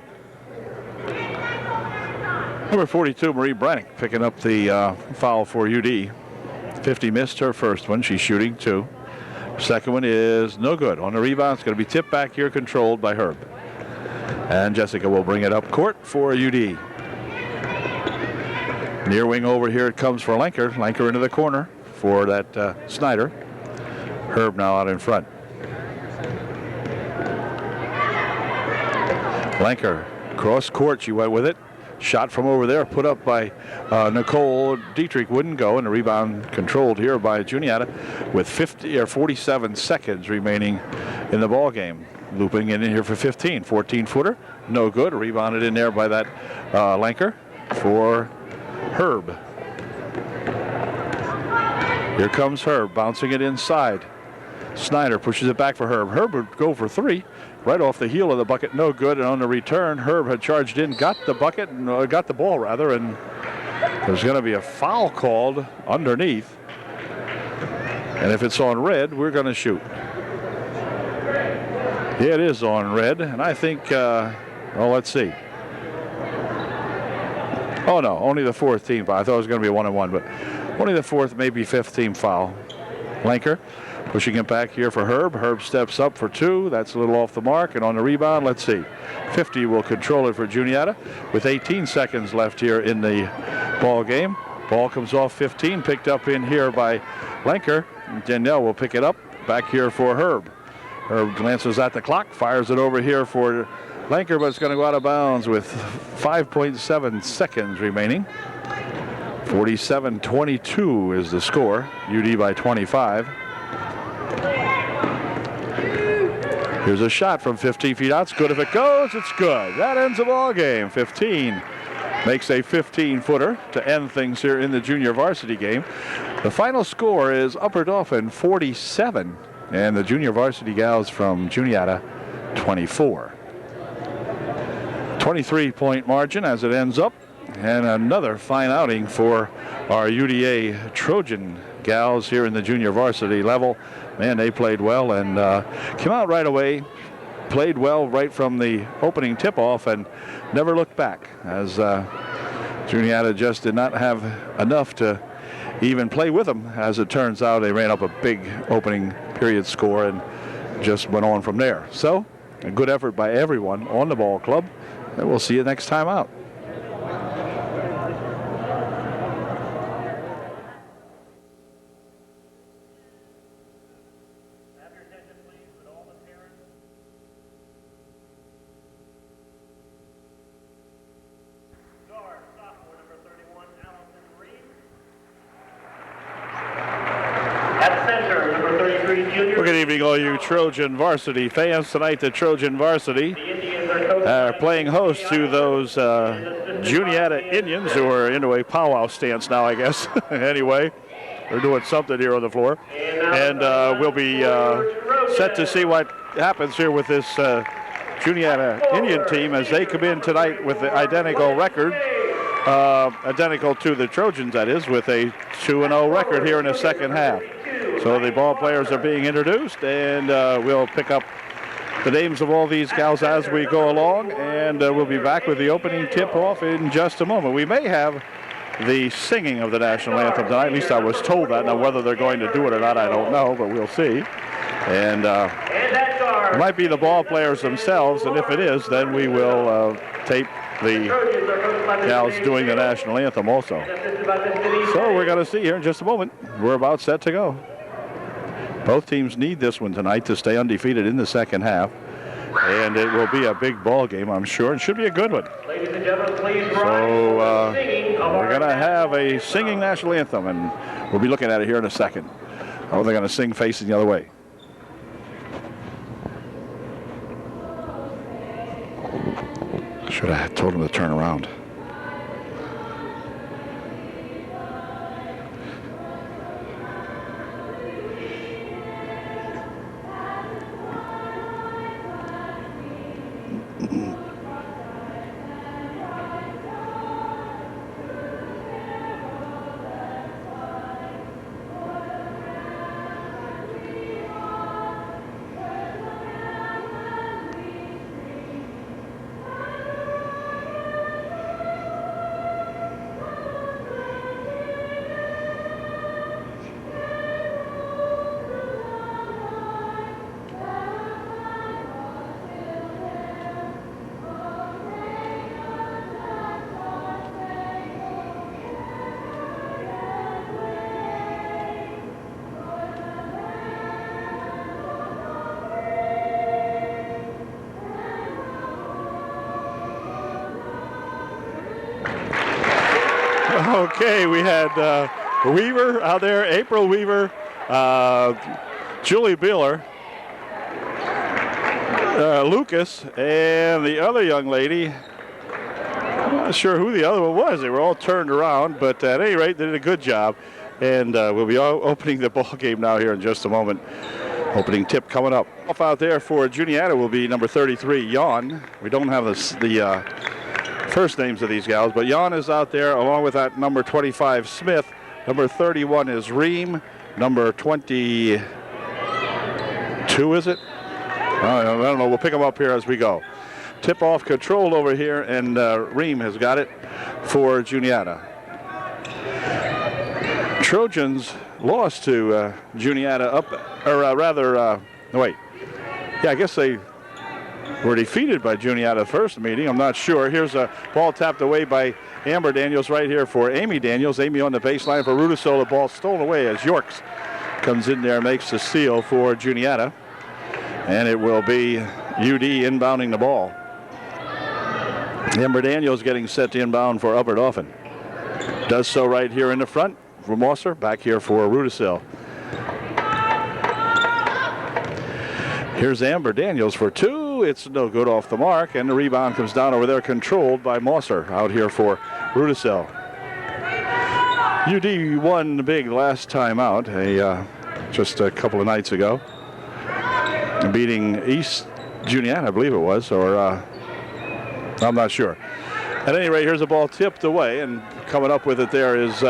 Number 42, Marie Brannick, picking up the foul for UD. 50 missed her first one. She's shooting 2. Second one is no good. On the rebound, it's going to be tipped back here, controlled by Herb. And Jessica will bring it up court for UD. Near wing over here it comes for Lenker. Lenker into the corner for that Snyder. Herb now out in front. Lenker, cross court, she went with it. Shot from over there, put up by Nicole. Dietrich wouldn't go, and the rebound controlled here by Juniata with 47 seconds remaining in the ball game. Looping in here for 15, 14-footer, no good. Rebounded in there by that Lenker for Herb. Here comes Herb, bouncing it inside. Snyder pushes it back for Herb. Herb would go for 3. Right off the heel of the bucket, no good. And on the return, Herb had charged in, got the bucket, and got the ball rather, and there's going to be a foul called underneath. And if it's on red, we're going to shoot. Yeah, it is on red, and I think, let's see. Oh no, only the 4th team foul. I thought it was going to be a 1-on-1, but only the 4th, maybe 5th team foul. Lenker pushing it back here for Herb. Herb steps up for 2. That's a little off the mark. And on the rebound, let's see. 50 will control it for Juniata with 18 seconds left here in the ball game. Ball comes off 15, picked up in here by Lenker. Danielle will pick it up back here for Herb. Herb glances at the clock, fires it over here for Lenker, but it's going to go out of bounds with 5.7 seconds remaining. 47-22 is the score. UD by 25. Here's a shot from 15 feet out. It's good if it goes. It's good. That ends the ball game. 15 makes a 15-footer to end things here in the junior varsity game. The final score is Upper Dauphin 47 and the junior varsity gals from Juniata 24. 23-point margin as it ends up, and another fine outing for our UDA Trojan gals here in the junior varsity level. Man, they played well and came out right away, played well right from the opening tip-off and never looked back, as Juniata just did not have enough to even play with them. As it turns out, they ran up a big opening period score and just went on from there. So a good effort by everyone on the ball club, and we'll see you next time out. Well, good evening, all you Trojan varsity fans. Tonight, the Trojan varsity are playing host to those Juniata Indians, who are into a powwow stance now, I guess. Anyway, they're doing something here on the floor. And we'll be set to see what happens here with this Juniata Indian team as they come in tonight with the identical record, identical to the Trojans, that is, with a 2-0 record here in the second half. So the ball players are being introduced, and we'll pick up the names of all these gals as we go along, and we'll be back with the opening tip-off in just a moment. We may have the singing of the national anthem tonight. At least I was told that. Now, whether they're going to do it or not, I don't know, but we'll see. And it might be the ball players themselves, and if it is, then we will tape the gals doing the national anthem also. So we're going to see here in just a moment. We're about set to go. Both teams need this one tonight to stay undefeated in the second half. And it will be a big ball game, I'm sure. It should be a good one. Ladies and gentlemen, please So we're going to have a singing national anthem, and we'll be looking at it here in a second. Oh, they're going to sing facing the other way. Should have told him to turn around. Okay, we had Weaver out there, April Weaver, Julie Bieler, Lucas, and the other young lady. I'm not sure who the other one was. They were all turned around, but at any rate, they did a good job. And we'll be opening the ball game now here in just a moment. Opening tip coming up. Off out there for Juniata will be number 33, Jan. We don't have the first names of these gals, but Jan is out there along with that number 25, Smith. Number 31 is Ream. Number 22, is it? I don't know. We'll pick them up here as we go. Tip-off control over here, and Ream has got it for Juniata. Trojans lost to Juniata I guess they were defeated by Juniata first meeting. I'm not sure. Here's a ball tapped away by Amber Daniels right here for Amy Daniels. Amy on the baseline for Rudisill. The ball stolen away as Yorks comes in there and makes the steal for Juniata. And it will be UD inbounding the ball. Amber Daniels getting set to inbound for Upper Dauphin. Does so right here in the front for Mosser. Back here for Rudisill. Here's Amber Daniels for two. It's no good off the mark, and the rebound comes down over there, controlled by Mosser out here for Rudisill. UD won big last time out, just a couple of nights ago, beating East Juniata, I believe it was, or I'm not sure. At any rate, here's a ball tipped away, and coming up with it there is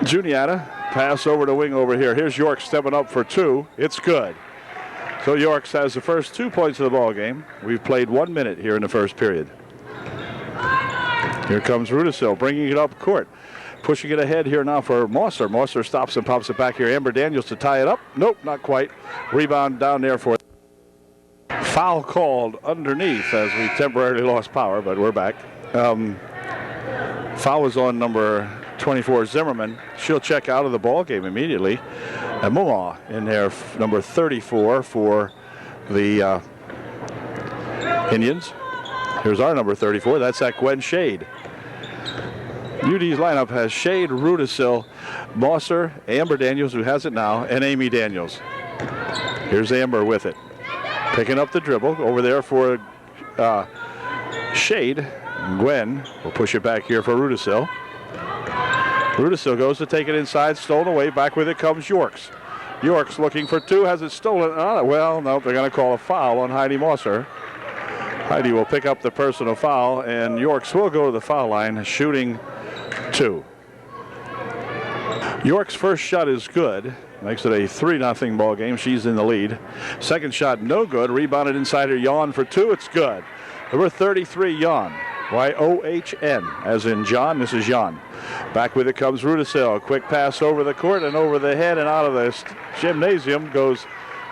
Juniata. Pass over to wing over here. Here's York stepping up for two. It's good. So Yorks has the first 2 points of the ball game. We've played 1 minute here in the first period. Here comes Rudisill bringing it up court. Pushing it ahead here now for Mosser. Mosser stops and pops it back here. Amber Daniels to tie it up. Nope, not quite. Rebound down there for foul called underneath as we temporarily lost power, but we're back. Foul was on number 24, Zimmerman. She'll check out of the ball game immediately. And Moa in there, number 34 for the Indians. Here's our number 34. That's that Gwen Shade. UD's lineup has Shade, Rudisill, Mosser, Amber Daniels, who has it now, and Amy Daniels. Here's Amber with it. Picking up the dribble over there for Shade. Gwen will push it back here for Rudisill. Rudisill goes to take it inside, stolen away. Back with it comes Yorks. Yorks looking for two, has it stolen. Well, no, they're going to call a foul on Heidi Mosser. Heidi will pick up the personal foul, and Yorks will go to the foul line, shooting two. York's first shot is good. Makes it a 3-0 ball game. She's in the lead. Second shot, no good. Rebounded inside her. Yon for two. It's good. Number 33, Yon. Y-O-H-N, as in John. This is Yon. Back with it comes Rudisill. Quick pass over the court and over the head and out of the gymnasium goes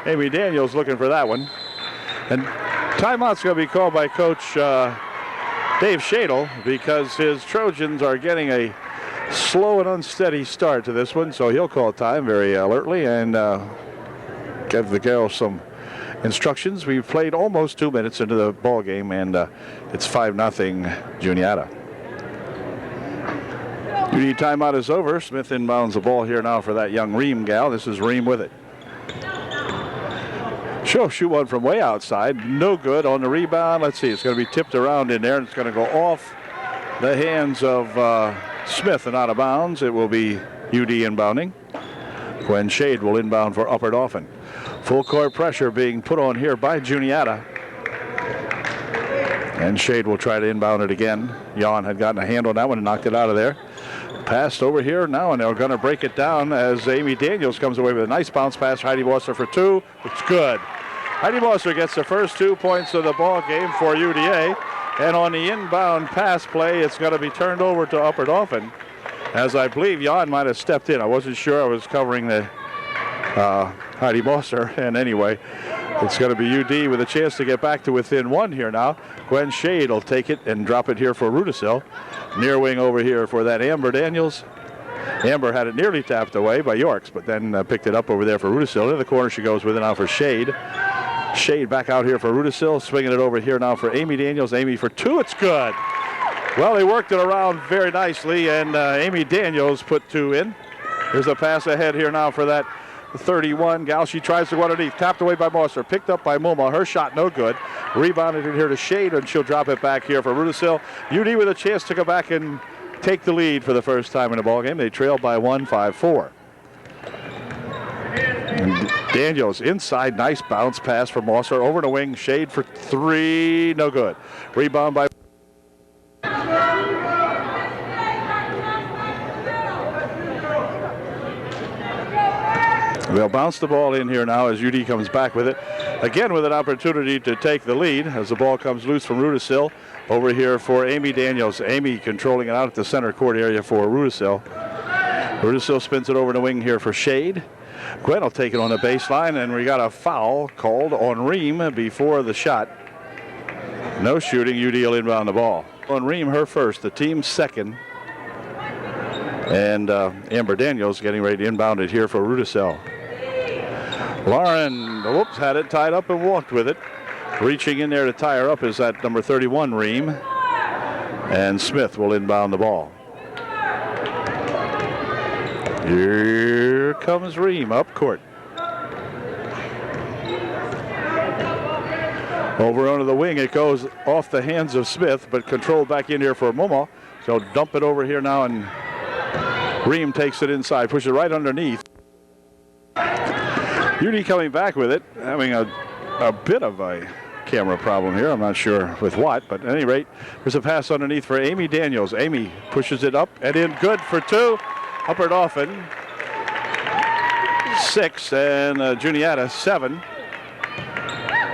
Amy Daniels looking for that one. And timeout's going to be called by Coach Dave Shadle because his Trojans are getting a slow and unsteady start to this one, so he'll call time very alertly and give the girls some instructions. We've played almost 2 minutes into the ball game, and it's 5-0 Juniata. UD timeout is over. Smith inbounds the ball here now for that young Ream gal. This is Ream with it. She'll shoot one from way outside. No good on the rebound. Let's see. It's going to be tipped around in there, and it's going to go off the hands of Smith and out of bounds. It will be UD inbounding. Gwen Shade will inbound for Upper Dauphin. Full court pressure being put on here by Juniata. And Shade will try to inbound it again. Yon had gotten a hand on that one and knocked it out of there. Passed over here now, and they're going to break it down as Amy Daniels comes away with a nice bounce pass. Heidi Wasser for two. It's good. Heidi Wasser gets the first 2 points of the ball game for UDA. And on the inbound pass play, it's going to be turned over to Upper Dauphin, as I believe Jan might have stepped in. I wasn't sure. I was covering the Heidi Wasser. And anyway, it's going to be UD with a chance to get back to within one here now. Gwen Shade will take it and drop it here for Rudisill. Near wing over here for that Amber Daniels. Amber had it nearly tapped away by Yorks, but then picked it up over there for Rudisill. In the corner she goes with it now for Shade. Shade back out here for Rudisill, swinging it over here now for Amy Daniels. Amy for two, it's good. Well, they worked it around very nicely, and Amy Daniels put two in. Here's a pass ahead here now for that 31 gal. She tries to go underneath, tapped away by Mosser, picked up by Muma. Her shot no good. Rebounded in here to Shade, and she'll drop it back here for Rudisill. UD with a chance to go back and take the lead for the first time in the ballgame. They trail by 1, 5-4. And Daniels inside, nice bounce pass for Mosser. Over the wing, Shade for three, no good. Rebound by they'll bounce the ball in here now as UD comes back with it. Again with an opportunity to take the lead as the ball comes loose from Rudisill. Over here for Amy Daniels. Amy controlling it out at the center court area for Rudisill. Rudisill spins it over the wing here for Shade. Gwen will take it on the baseline, and we got a foul called on Ream before the shot. No shooting. UD will inbound the ball. On Ream, her first, the team's second. And Amber Daniels getting ready to inbound it here for Rudisill. Lauren, whoops, had it tied up and walked with it. Reaching in there to tie her up is that number 31, Ream. And Smith will inbound the ball. Here comes Ream up court. Over onto the wing, it goes off the hands of Smith, but controlled back in here for Momo. So dump it over here now, and Ream takes it inside, pushes it right underneath. UD coming back with it, having a bit of a camera problem here. I'm not sure with what, but at any rate, there's a pass underneath for Amy Daniels. Amy pushes it up and in, good for two. Upper Dauphin 6 and Juniata 7.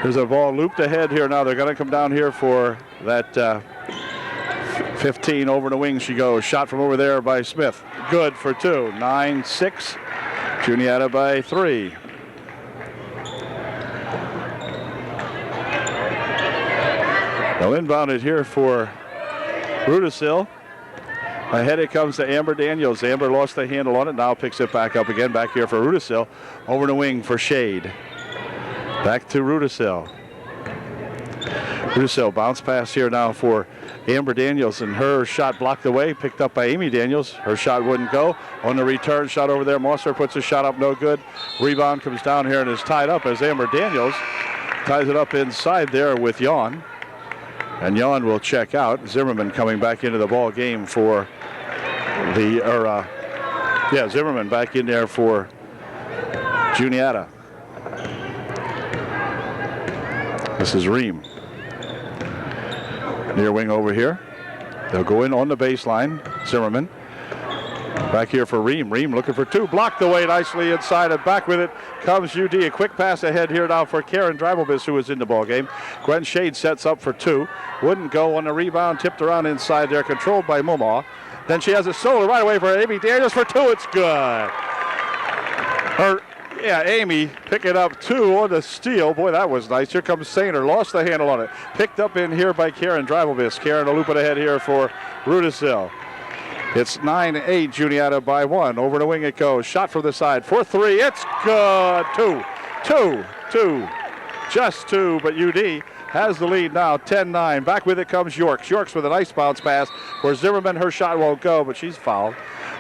There's a ball looped ahead here now. They're going to come down here for that 15 over the wing. She goes. Shot from over there by Smith. Good for two. 9-6. Juniata by 3. They'll inbound it here for Rudisill. Ahead it comes to Amber Daniels. Amber lost the handle on it. Now picks it back up again. Back here for Rudisill. Over the wing for Shade. Back to Rudisill. Rudisill bounce pass here now for Amber Daniels, and her shot blocked away. Picked up by Amy Daniels. Her shot wouldn't go. On the return shot over there, Mosser puts a shot up, no good. Rebound comes down here and is tied up as Amber Daniels ties it up inside there with Jan. And Jan will check out. Zimmerman coming back into the ball game for Zimmerman back in there for Juniata. This is Ream. Near wing over here. They'll go in on the baseline. Zimmerman Back here for Ream. Ream looking for two. Blocked away nicely inside and back with it comes UD. A quick pass ahead here now for Karen Dreibelbis, who is in the ball game. Gwen Shade sets up for two. Wouldn't go on the rebound. Tipped around inside there. Controlled by Mumaw. Then she has a solo right away for Amy Daniels for two. It's good. Amy picking up two on the steal. Boy, that was nice. Here comes Sainer. Lost the handle on it. Picked up in here by Karen Dreibelbis. Karen will loop it ahead here for Rudisill. It's 9-8, Juniata by one. Over the wing it goes. Shot from the side for three. It's good. Two. Just two, but UD has the lead now, 10-9. Back with it comes Yorks. Yorks with a nice bounce pass for Zimmerman. Her shot won't go, but she's fouled.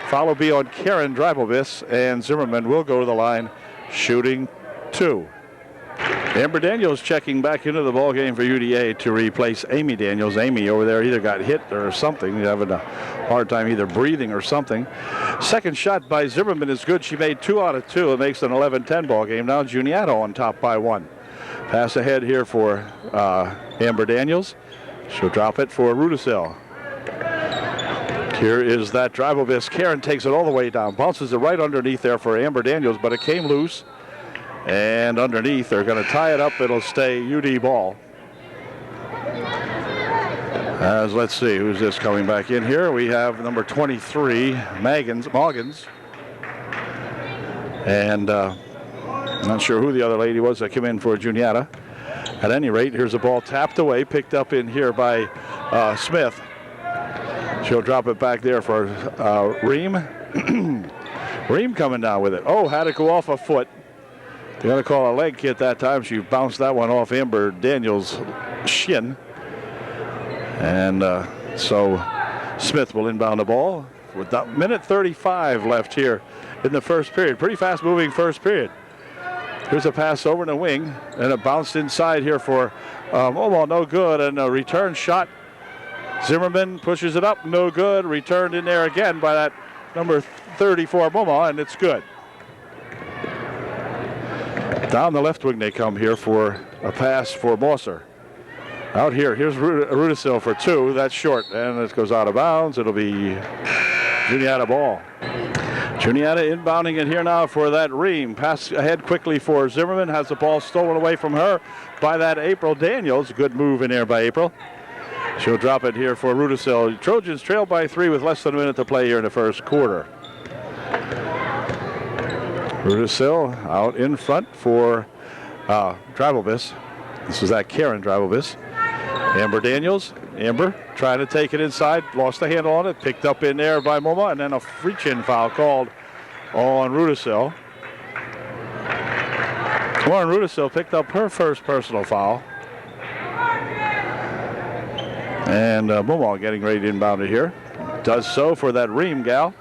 Foul will be on Karen Dreibelbis, and Zimmerman will go to the line shooting two. Amber Daniels checking back into the ball game for UDA to replace Amy Daniels. Amy over there either got hit or something. He's having a hard time either breathing or something. Second shot by Zimmerman is good. She made 2 out of 2. It makes an 11-10 ball game. Now Juniata on top by 1. Pass ahead here for Amber Daniels. She'll drop it for Rudisill. Here is that Dreibelbis. Karen takes it all the way down. Bounces it right underneath there for Amber Daniels, but it came loose. And underneath, they're going to tie it up. It'll stay UD ball. As let's see, who's this coming back in here? We have number 23, Moggins. And I'm not sure who the other lady was that came in for Juniata. At any rate, here's a ball tapped away, picked up in here by Smith. She'll drop it back there for Ream. Ream coming down with it. Oh, had to go off a foot. They're going to call a leg kick that time. She bounced that one off Amber Daniels' shin. And so Smith will inbound the ball with a minute 35 left here in the first period. Pretty fast moving first period. Here's a pass over the wing, and it bounced inside here for Omaha, no good, and a return shot. Zimmerman pushes it up, no good. Returned in there again by that number 34 Omaha, and it's good. Down the left wing they come here for a pass for Mosser. Out here, here's Rudisill for two. That's short, and it goes out of bounds. It'll be Juniata ball. Juniata inbounding it here now for that Ream. Pass ahead quickly for Zimmerman. Has the ball stolen away from her by that April Daniels. Good move in there by April. She'll drop it here for Rudisill. Trojans trail by 3 with less than a minute to play here in the first quarter. Rudisill out in front for Dreibelbis. This is that Karen Dreibelbis. Amber Daniels. Amber trying to take it inside. Lost the handle on it. Picked up in there by Moma. And then a reach-in foul called on Rudisill. Lauren Rudisill picked up her first personal foul. And Moma getting ready to inbound it here. Does so for that Ream gal.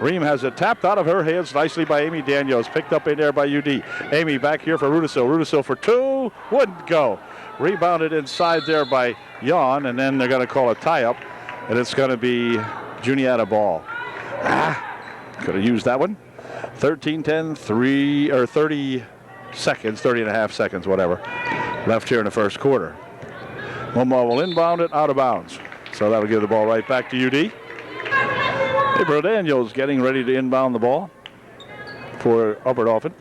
Ream has it tapped out of her hands nicely by Amy Daniels. Picked up in there by UD. Amy back here for Rudisill. Rudisill for two. Wouldn't go. Rebounded inside there by Jan, and then they're going to call a tie-up, and it's going to be Juniata ball. Could have used that one. 13-10, 30 seconds, 30 and a half seconds, whatever, left here in the first quarter. Moma will inbound it out of bounds. So that'll give the ball right back to UD. April Daniels getting ready to inbound the ball for Upper Dauphin.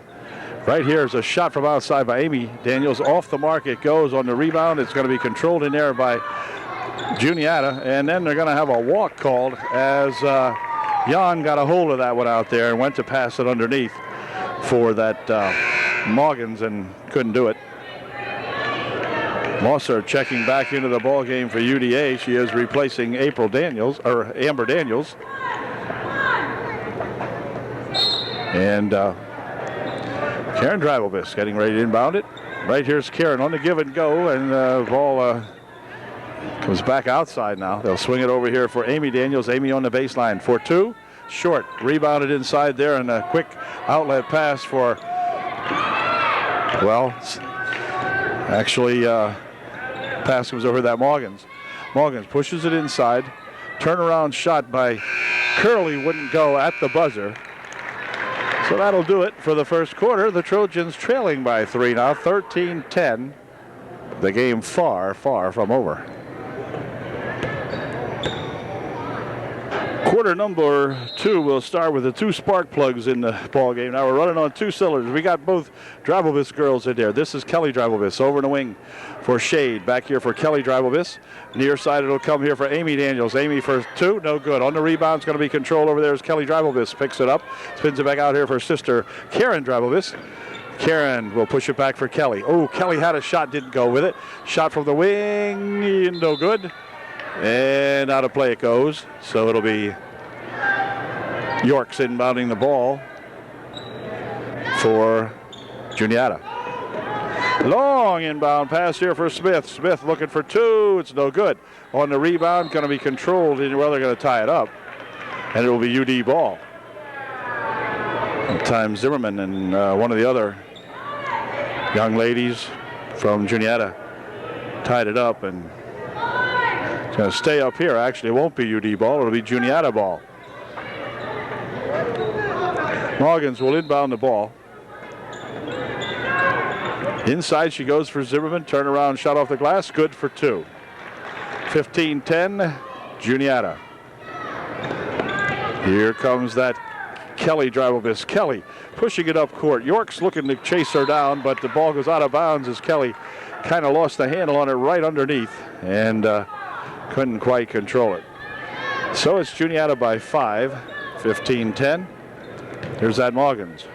Right here is a shot from outside by Amy Daniels. Off the mark it goes on the rebound. It's going to be controlled in there by Juniata. And then they're going to have a walk called as Jan got a hold of that one out there and went to pass it underneath for that Moggins and couldn't do it. Mosser checking back into the ball game for UDA. She is replacing Amber Daniels. And Karen Dreibelbis getting ready to inbound it. Right here's Karen on the give and go, and the ball comes back outside now. They'll swing it over here for Amy Daniels. Amy on the baseline for two. Short. Rebounded inside there, and a quick outlet pass for, well, actually, pass comes over that Moggins. Moggins pushes it inside. Turnaround shot by Curley wouldn't go at the buzzer. So that'll do it for the first quarter. The Trojans trailing by 3 now, 13-10. The game far, far from over. Quarter number 2 will start with the 2 spark plugs in the ball game. Now we're running on 2 cylinders. We got both Drivelvis girls in there. This is Kelly Drivelvis over in the wing for Shade. Back here for Kelly Drivelvis. Near side it'll come here for Amy Daniels. Amy for 2, no good. On the rebound, it's going to be control over there as Kelly Drivelvis picks it up. Spins it back out here for sister Karen Drivelvis. Karen will push it back for Kelly. Oh, Kelly had a shot, didn't go with it. Shot from the wing, no good. And out of play it goes. So it'll be Yorks inbounding the ball for Juniata. Long inbound pass here for Smith. Smith looking for 2. It's no good. On the rebound, going to be controlled. Well, they're going to tie it up. And it will be UD ball. Time Zimmerman and one of the other young ladies from Juniata tied it up, and it's going to stay up here. Actually, it won't be UD ball. It'll be Juniata ball. Morgans will inbound the ball. Inside she goes for Zimmerman. Turn around, shot off the glass. Good for 2. 15-10, Juniata. Here comes that Kelly Drivelvis. Kelly pushing it up court. York's looking to chase her down, but the ball goes out of bounds as Kelly kind of lost the handle on it right underneath and couldn't quite control it. So it's Juniata by 5, 15-10. Here's that Morgans.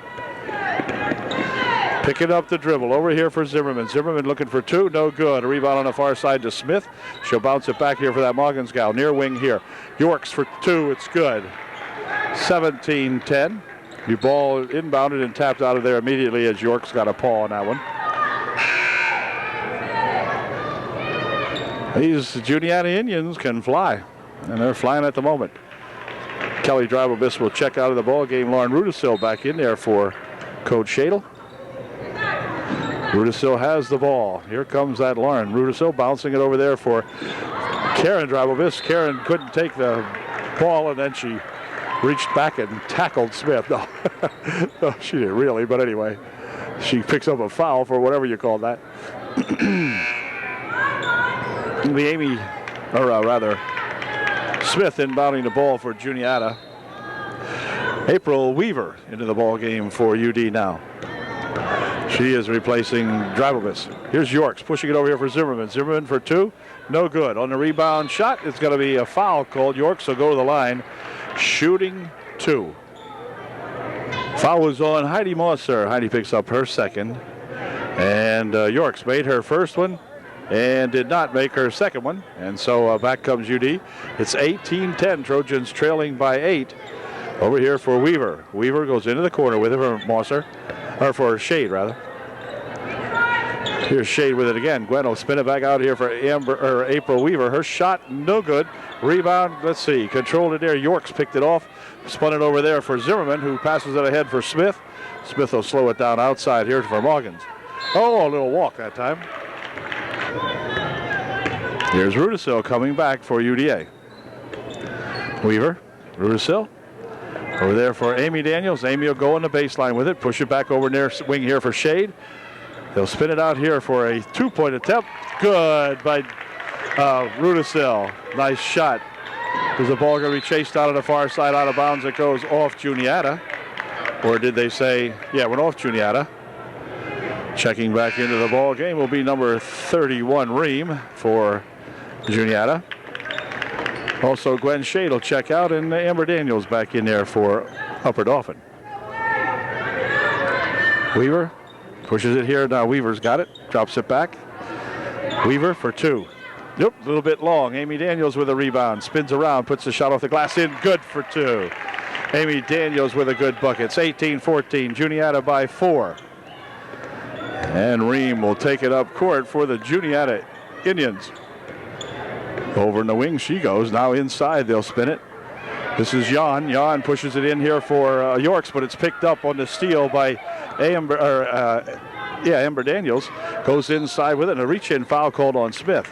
Picking up the dribble over here for Zimmerman. Zimmerman looking for 2, no good. A rebound on the far side to Smith. She'll bounce it back here for that Morgans gal. Near wing here. York's for 2, it's good. 17-10. The ball inbounded and tapped out of there immediately as York's got a paw on that one. These Juniata Indians can fly, and they're flying at the moment. Kelly Drivelvis will check out of the ball game. Lauren Rudisil back in there for Coach Shadle. Rudisil has the ball. Here comes that Lauren Rudisil bouncing it over there for Karen Drivelvis. Karen couldn't take the ball, and then she reached back and tackled Smith. No, no, she didn't really, but anyway, she picks up a foul for whatever you call that. Smith inbounding the ball for Juniata. April Weaver into the ball game for UD now. She is replacing Drivelvis. Here's Yorks pushing it over here for Zimmerman. Zimmerman for 2, no good. On the rebound shot, it's going to be a foul called. Yorks will go to the line. Shooting 2. Foul was on Heidi Mosser. Heidi picks up her second. And Yorks made her first one and did not make her second one. And so back comes UD. It's 18-10. Trojans trailing by 8. Over here for Weaver. Weaver goes into the corner with it for Mosser. Or for Shade, rather. Here's Shade with it again. Gwen will spin it back out here for April Weaver. Her shot, no good. Rebound, let's see. Controlled it there. Yorks picked it off. Spun it over there for Zimmerman, who passes it ahead for Smith. Smith will slow it down outside here for Morgans. Oh, a little walk that time. Here's Rudisil coming back for UDA. Weaver, Rudisil. Over there for Amy Daniels. Amy will go on the baseline with it. Push it back over near wing here for Shade. They'll spin it out here for a 2-point attempt. Good by Rudisil. Nice shot. Is the ball going to be chased out of the far side, out of bounds? It goes off Juniata. Or did they say, yeah, it went off Juniata. Checking back into the ball game will be number 31, Ream, for Juniata. Also, Gwen Shade will check out, and Amber Daniels back in there for Upper Dauphin. Weaver pushes it here. Now Weaver's got it. Drops it back. Weaver for 2. Nope, a little bit long. Amy Daniels with a rebound. Spins around, puts the shot off the glass in. Good for 2. Amy Daniels with a good bucket. It's 18-14. Juniata by 4. And Ream will take it up court for the Juniata Indians. Over in the wing she goes. Now inside they'll spin it. This is Jan. Jan pushes it in here for Yorks, but it's picked up on the steal by Amber Daniels. Goes inside with it, and a reach-in foul called on Smith.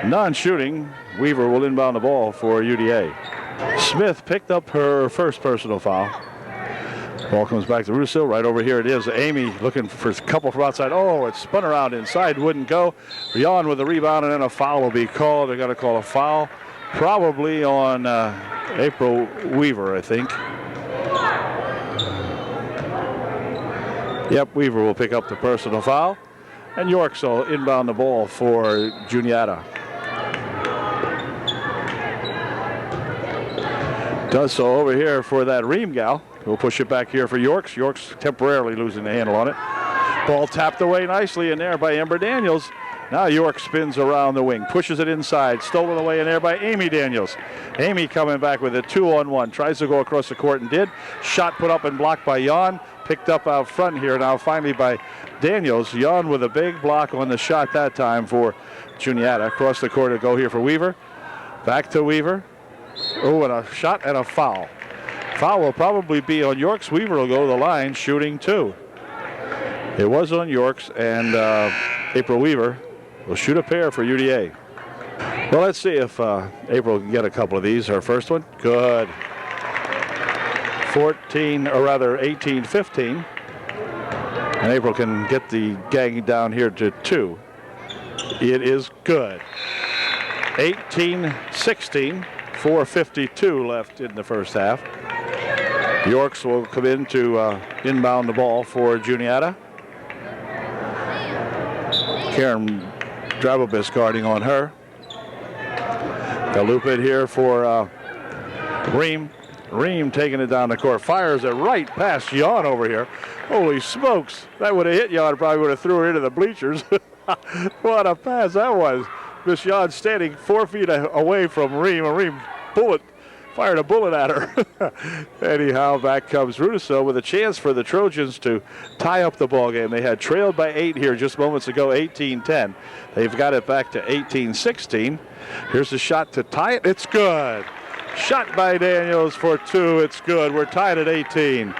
Non-shooting. Weaver will inbound the ball for UDA. Smith picked up her first personal foul. Ball comes back to Russo. Right over here it is. Amy looking for a couple from outside. Oh, it spun around inside. Wouldn't go. Jan with the rebound, and then a foul will be called. They're going to call a foul probably on April Weaver, I think. Yep, Weaver will pick up the personal foul. And Yorks will inbound the ball for Juniata. Does so over here for that Ream gal. We'll push it back here for Yorks. Yorks temporarily losing the handle on it. Ball tapped away nicely in there by Ember Daniels. Now York spins around the wing, pushes it inside, stolen away in there by Amy Daniels. Amy coming back with a 2-on-1, tries to go across the court and did. Shot put up and blocked by Jan, picked up out front here now finally by Daniels. Jan with a big block on the shot that time for Juniata. Across the court to go here for Weaver. Back to Weaver. Oh, and a shot and a foul. Foul will probably be on Yorks. Weaver will go to the line shooting 2. It was on Yorks, and April Weaver will shoot a pair for UDA. Well, let's see if April can get a couple of these. Her first one, good. 18-15. And April can get the gang down here to 2. It is good. 18-16, 4:52 left in the first half. Yorks will come in to inbound the ball for Juniata. Karen Drabobis guarding on her. They'll loop it here for Ream. Ream taking it down the court. Fires it right past Jan over here. Holy smokes. That would have hit Jan. Probably would have threw her into the bleachers. What a pass that was. Miss Jan standing 4 feet away from Ream. And Ream fired a bullet at her. Anyhow, back comes Rudiso with a chance for the Trojans to tie up the ball game. They had trailed by 8 here just moments ago, 18-10. They've got it back to 18-16. Here's the shot to tie it. It's good. Shot by Daniels for 2. It's good. We're tied at 18.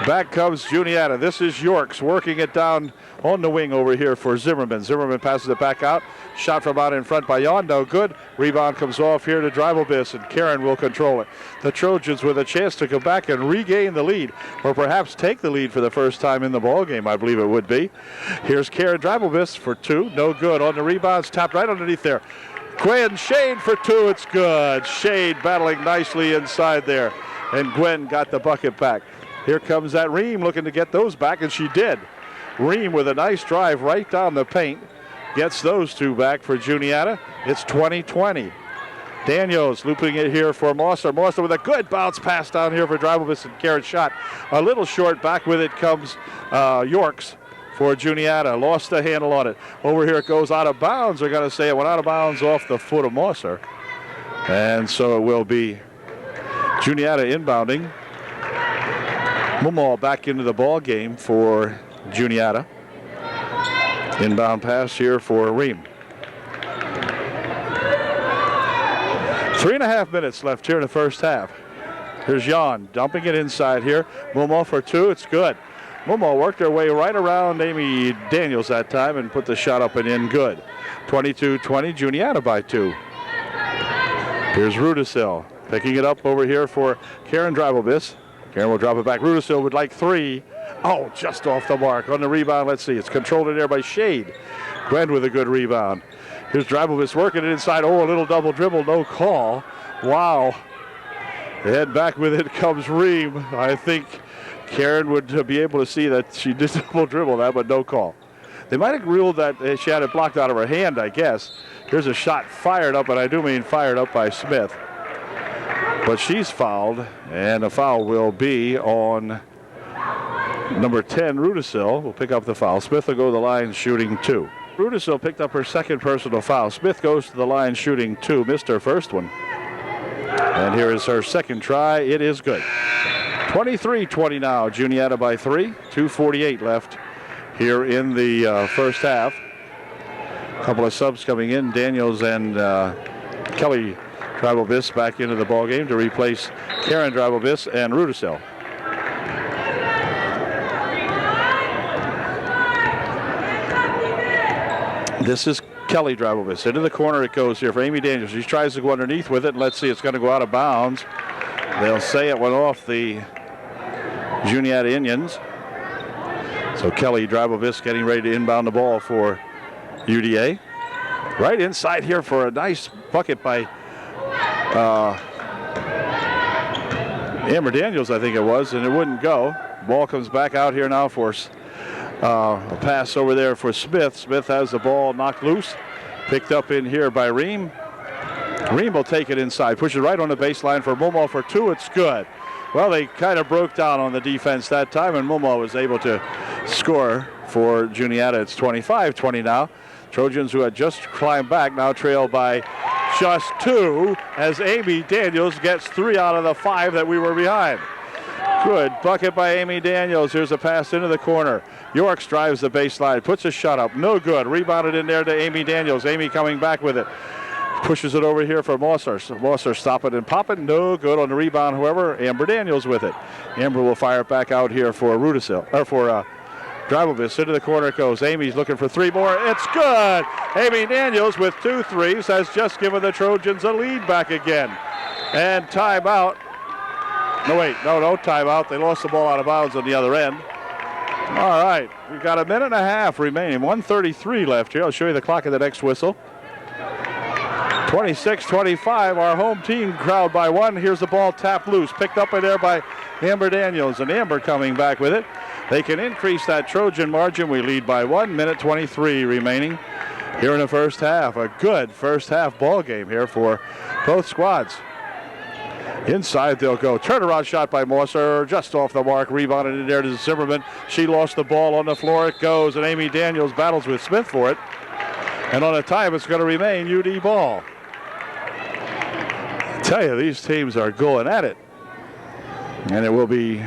Back comes Juniata. This is Yorks working it down on the wing over here for Zimmerman. Zimmerman passes it back out. Shot from out in front by Jan. No good. Rebound comes off here to Dribblebis, and Karen will control it. The Trojans with a chance to come back and regain the lead, or perhaps take the lead for the first time in the ball game, I believe it would be. Here's Karen Dribblebis for 2. No good. On the rebounds, tapped right underneath there. Gwen Shade for 2. It's good. Shade battling nicely inside there, and Gwen got the bucket back. Here comes that Ream looking to get those back, and she did. Ream with a nice drive right down the paint. Gets those 2 back for Juniata. It's 20-20. Daniels looping it here for Mosser. Mosser with a good bounce pass down here for Dribblebis, and Karen shot a little short. Back with it comes Yorks for Juniata. Lost the handle on it. Over here it goes out of bounds. They're going to say it went out of bounds off the foot of Mosser. And so it will be Juniata inbounding. Mumal back into the ball game for Juniata. Inbound pass here for Ream. 3.5 minutes left here in the first half. Here's Jan dumping it inside here. Mumal for 2. It's good. Mumal worked their way right around Amy Daniels that time and put the shot up and in good. 22-20, Juniata by 2. Here's Rudisil picking it up over here for Karen Dribblebis. Karen will drop it back. Rudisil would like 3. Oh, just off the mark. On the rebound, let's see. It's controlled in there by Shade. Gwen with a good rebound. Here's Dribblebis working it inside. Oh, a little double dribble. No call. Wow. And back with it comes Ream. I think Karen would be able to see that she did double dribble that, but no call. They might have ruled that she had it blocked out of her hand, I guess. Here's a shot fired up, and I do mean fired up by Smith. But she's fouled, and the foul will be on number 10, Rudisil. Will pick up the foul. Smith will go to the line shooting 2. Rudisil picked up her second personal foul. Smith goes to the line shooting 2. Missed her first one. And here is her second try. It is good. 23-20 now. Juniata by 3. 2:48 left here in the first half. A couple of subs coming in. Daniels and Kelly Dribblebis back into the ballgame to replace Karen Dribblebis and Rudisil. This is Kelly Dribblebis. Into the corner it goes here for Amy Daniels. She tries to go underneath with it. And let's see, it's going to go out of bounds. They'll say it went off the Juniata Indians. So Kelly Drabovich getting ready to inbound the ball for UDA. Right inside here for a nice bucket by Amber Daniels, I think it was, and it wouldn't go. Ball comes back out here now for a pass over there for Smith. Smith has the ball knocked loose. Picked up in here by Ream. Ream will take it inside. Pushes right on the baseline for Mumo for two. It's good. Well, they kind of broke down on the defense that time, and Mumo was able to score for Juniata. It's 25-20 now. Trojans, who had just climbed back, now trail by just two as Amy Daniels gets 3 out of the 5 that we were behind. Good bucket by Amy Daniels. Here's a pass into the corner. Yorks drives the baseline, puts a shot up. No good. Rebounded in there to Amy Daniels. Amy coming back with it. Pushes it over here for Mosser. Mosser stop it and pop it. No good on the rebound. However, Amber Daniels with it. Amber will fire it back out here for Rudisil, or for Drabovich. Into the corner it goes. Amy's looking for 3 more. It's good. Amy Daniels with 2 threes has just given the Trojans a lead back again. And timeout. No timeout. They lost the ball out of bounds on the other end. All right, we've got a minute and a half remaining. 1:33 left here. I'll show you the clock at the next whistle. 26-25, our home team crowd by 1. Here's the ball tapped loose. Picked up in there by Amber Daniels, and Amber coming back with it. They can increase that Trojan margin. We lead by 1 minute 23 remaining here in the first half. A good first half ball game here for both squads. Inside they'll go. Turnaround shot by Mosser, just off the mark. Rebounded in there to Zimmerman. She lost the ball on the floor. It goes, and Amy Daniels battles with Smith for it. And on a time, it's going to remain UD ball. I tell you, these teams are going at it. And it will be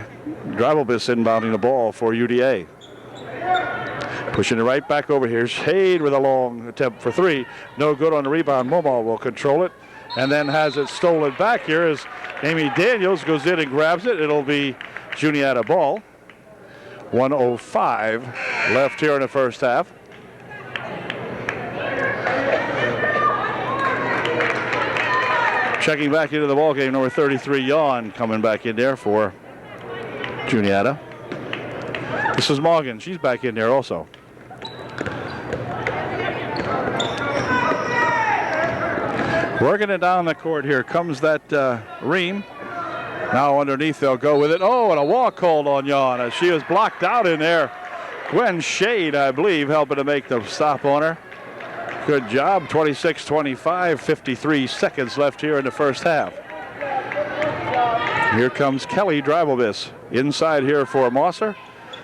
Drabovich inbounding the ball for UDA. Pushing it right back over here. Shade with a long attempt for 3. No good on the rebound. Momo will control it. And then has it stolen back here as Amy Daniels goes in and grabs it. It'll be Juniata ball. 1:05 left here in the first half. Checking back into the ball game, number 33, Yawn, coming back in there for Juniata. This is Morgan. She's back in there also. Working it down the court here comes that Ream. Now underneath they'll go with it. Oh, and a walk called on Yawn as she was blocked out in there. Gwen Shade, I believe, helping to make the stop on her. Good job. 26-25, 53 seconds left here in the first half. Here comes Kelly Drabovich inside here for Mosser.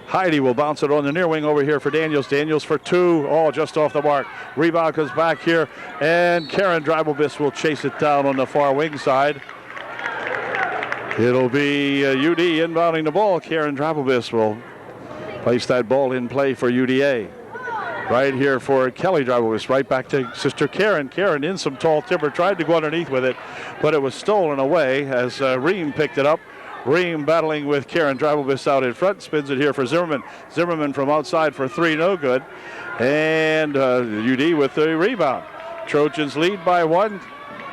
Heidi will bounce it on the near wing over here for Daniels. Daniels for 2, all just off the mark. Rebound comes back here, and Karen Drabovich will chase it down on the far wing side. It'll be UD inbounding the ball. Karen Drabovich will place that ball in play for UDA. Right here for Kelly Drabovich, right back to sister Karen. Karen in some tall timber, tried to go underneath with it, but it was stolen away as Ream picked it up. Ream battling with Karen Drabovich out in front, spins it here for Zimmerman. Zimmerman from outside for 3, no good. And UD with the rebound. Trojans lead by 1.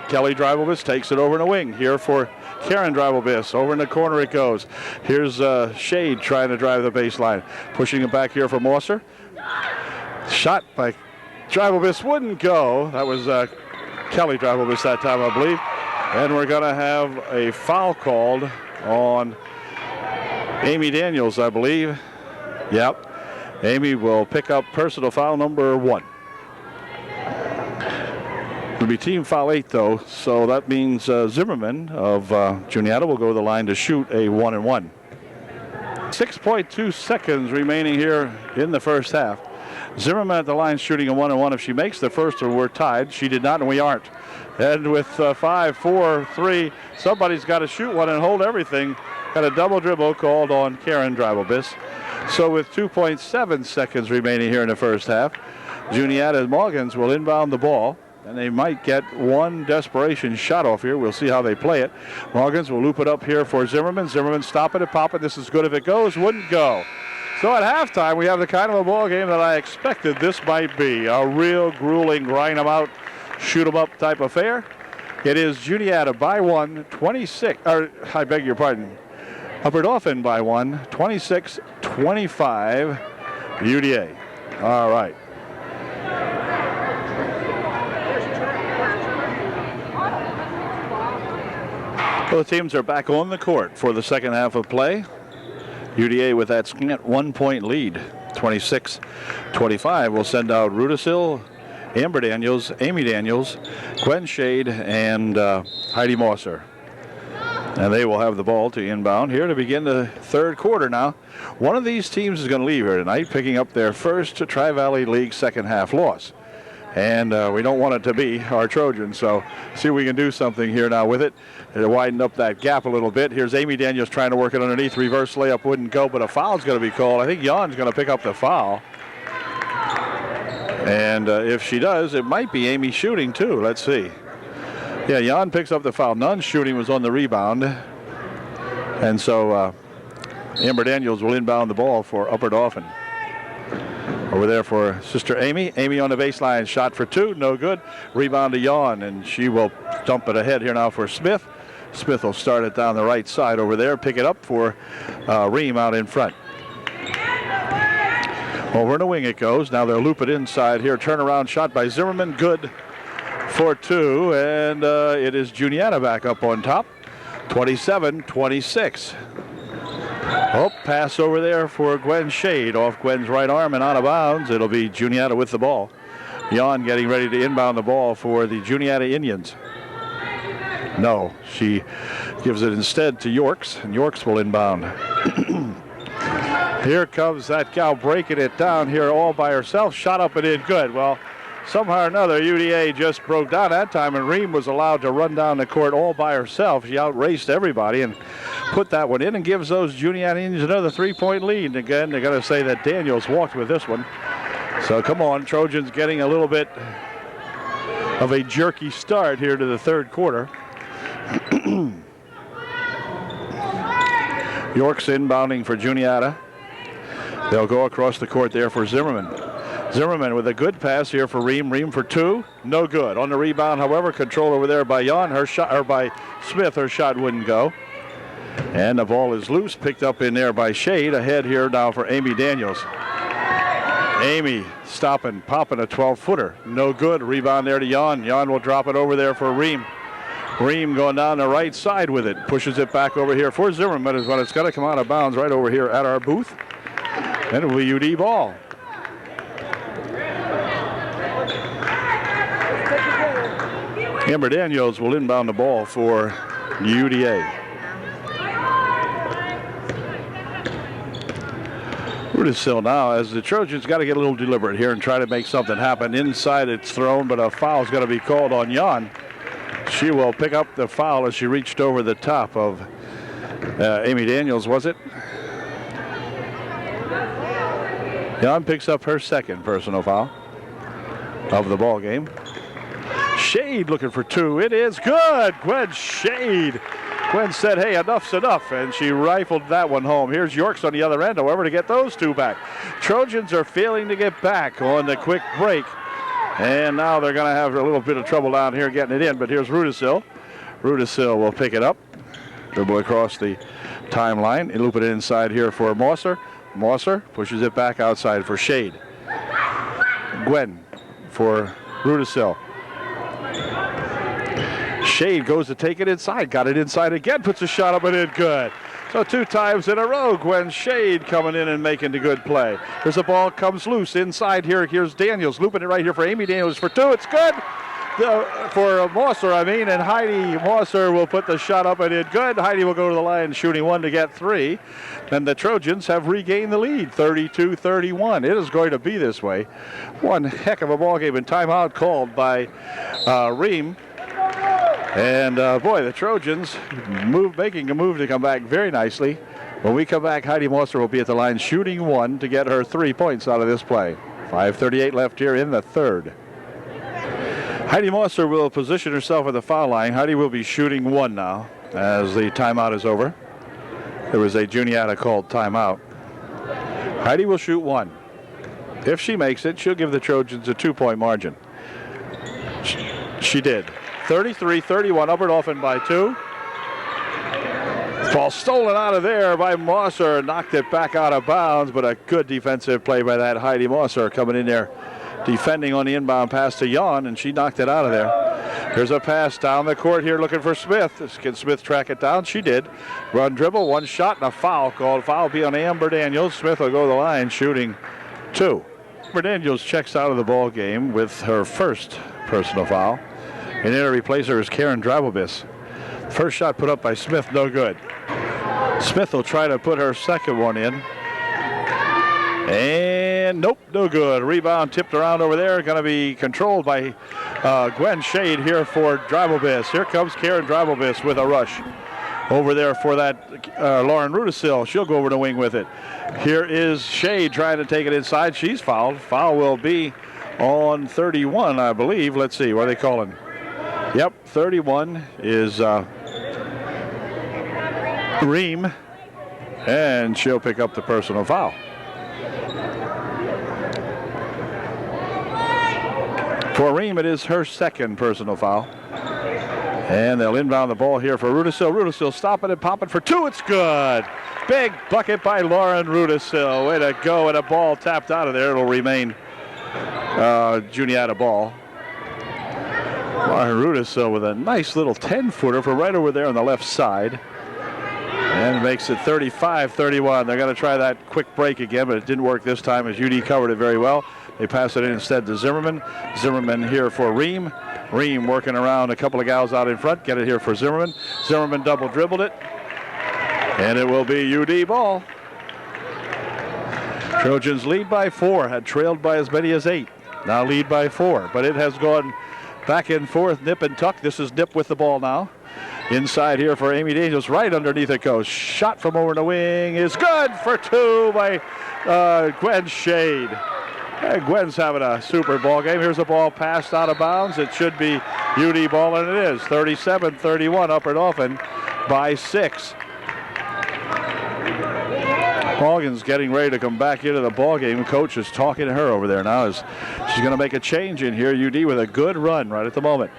Kelly Drabovich takes it over in the wing here for Karen Drabovich. Over in the corner it goes. Here's Shade trying to drive the baseline. Pushing it back here for Mosser. Shot by Drabovich wouldn't go. That was Kelly Drabovich that time, I believe. And we're going to have a foul called on Amy Daniels, I believe. Yep. Amy will pick up personal foul number 1. It'll be team foul 8, though, so that means Zimmerman of Juniata will go to the line to shoot a 1-and-1. 6.2 seconds remaining here in the first half. Zimmerman at the line shooting a 1-and-1. If she makes the first one, we're tied. She did not, and we aren't. And with 5, 4, 3, somebody's got to shoot one and hold everything. Got a double dribble called on Karen Drabovich. So with 2.7 seconds remaining here in the first half, Juniata Morgans will inbound the ball, and they might get one desperation shot off here. We'll see how they play it. Morgans will loop it up here for Zimmerman. Zimmerman stopping it, popping. This is good if it goes. Wouldn't go. So at halftime, we have the kind of a ball game that I expected this might be. A real grueling, grind them out, shoot them up type affair. It is Juniata by 1, 26, or I beg your pardon. Upper Dauphin by 1, 26-25, UDA. All right. Both teams are back on the court for the second half of play. UDA with that scant 1-point lead, 26-25. We'll send out Rudisil, Amber Daniels, Amy Daniels, Gwen Shade, and Heidi Mosser. And they will have the ball to inbound here to begin the third quarter now. One of these teams is going to leave here tonight, picking up their first Tri-Valley League second half loss. And we don't want it to be our Trojans, so see if we can do something here now with it. To widen up that gap a little bit. Here's Amy Daniels trying to work it underneath. Reverse layup wouldn't go, but a foul's going to be called. I think Jan's going to pick up the foul. And if she does, it might be Amy shooting too. Let's see. Yeah, Jan picks up the foul. Nunn's shooting was on the rebound. And so Amber Daniels will inbound the ball for Upper Dauphin. Over there for Sister Amy. Amy on the baseline, shot for 2, no good. Rebound to Jan, and she will dump it ahead here now for Smith. Smith will start it down the right side over there, pick it up for Ream out in front. Over in the wing it goes. Now they'll loop it inside here. Turnaround shot by Zimmerman, good for 2, and it is Juniata back up on top, 27-26. Oh, pass over there for Gwen Shade, off Gwen's right arm and out of bounds. It'll be Juniata with the ball. Jan getting ready to inbound the ball for the Juniata Indians. No, she gives it instead to Yorks, and Yorks will inbound. Here comes that gal breaking it down here all by herself. Shot up and in, good. Well, somehow or another, UDA just broke down that time, and Ream was allowed to run down the court all by herself. She outraced everybody and put that one in and gives those Juniata Indians another 3-point lead. And again, they're going to say that Daniels walked with this one. So come on, Trojans getting a little bit of a jerky start here to the third quarter. York's inbounding for Juniata. They'll go across the court there for Zimmerman. Zimmerman with a good pass here for Ream. Ream for 2, no good. On the rebound, however, control over there by Jan. Her shot, or by Smith, her shot wouldn't go. And the ball is loose, picked up in there by Shade. Ahead here now for Amy Daniels. Amy stopping, popping a 12-footer. No good. Rebound there to Jan. Jan will drop it over there for Ream. Ream going down the right side with it. Pushes it back over here for Zimmerman, but it's got to come out of bounds right over here at our booth. And it will be UD ball. Amber Daniels will inbound the ball for UDA. Rudisil now, as the Trojans got to get a little deliberate here and try to make something happen. Inside it's thrown, but a foul's going to be called on Jan. She will pick up the foul as she reached over the top of Amy Daniels, was it? Jan picks up her second personal foul of the ball game. Shade looking for 2. It is good. Gwen Shade. Gwen said, hey, enough's enough, and she rifled that one home. Here's Yorks on the other end, however, to get those 2 back. Trojans are failing to get back on the quick break, and now they're going to have a little bit of trouble down here getting it in, but here's Rudisil. Rudisil will pick it up, dribble across the timeline, and loop it inside here for Mosser. Mosser pushes it back outside for Shade. Gwen for Rudisil. Shade goes to take it inside. Got it inside again. Puts a shot up and in, good. So 2 times in a row, Gwen Shade coming in and making the good play. There's a ball comes loose inside here. Here's Daniels looping it right here for Amy Daniels for 2. It's good. For Mosser, and Heidi Mosser will put the shot up and in, good. Heidi will go to the line shooting 1 to get 3. And the Trojans have regained the lead, 32-31. It is going to be this way. One heck of a ball game, and timeout called by Ream. And boy, the Trojans making a move to come back very nicely. When we come back, Heidi Mosser will be at the line shooting 1 to get her 3 points out of this play. 5:38 left here in the third. Heidi Mosser will position herself at the foul line. Heidi will be shooting 1 now as the timeout is over. There was a Juniata called timeout. Heidi will shoot 1. If she makes it, she'll give the Trojans a 2-point margin. She did. 33-31, Upper Dauphin by 2. Ball stolen out of there by Mosser. Knocked it back out of bounds, but a good defensive play by that Heidi Mosser coming in there, defending on the inbound pass to Jan, and she knocked it out of there. Here's a pass down the court here looking for Smith. Can Smith track it down? She did. Run dribble, one shot, and a foul called. Foul be on Amber Daniels. Smith will go to the line shooting 2. Amber Daniels checks out of the ball game with her first personal foul. And in to replace her is Karen Drabobis. First shot put up by Smith, no good. Smith will try to put her second one in. And nope, no good. Rebound tipped around over there. Going to be controlled by Gwen Shade here for Drabobis. Here comes Karen Drabobis with a rush over there for that Lauren Rudisil. She'll go over the wing with it. Here is Shade trying to take it inside. She's fouled. Foul will be on 31, I believe. Let's see, what are they calling? Yep, 31 is Ream, and she'll pick up the personal foul. For Ream, it is her second personal foul. And they'll inbound the ball here for Rudisil. Rudisil stopping and popping for 2. It's good. Big bucket by Lauren Rudisil. Way to go, and a ball tapped out of there. It'll remain Juniata ball. Lauren Rudisil with a nice little 10-footer from right over there on the left side. And makes it 35-31. They're going to try that quick break again, but it didn't work this time as UD covered it very well. They pass it in instead to Zimmerman. Zimmerman here for Ream. Ream working around a couple of gals out in front. Get it here for Zimmerman. Zimmerman double dribbled it. And it will be UD ball. Trojans lead by 4. Had trailed by as many as 8. Now lead by 4. But it has gone back and forth, nip and tuck. This is Nip with the ball now. Inside here for Amy Daniels, right underneath it goes. Shot from over the wing is good for 2 by Gwen Shade. And Gwen's having a super ball game. Here's a ball passed out of bounds. It should be UD ball, and it is. 37-31, Upper Dauphin by 6. Morgan's getting ready to come back into the ball game. Coach is talking to her over there now as she's going to make a change in here. UD with a good run right at the moment.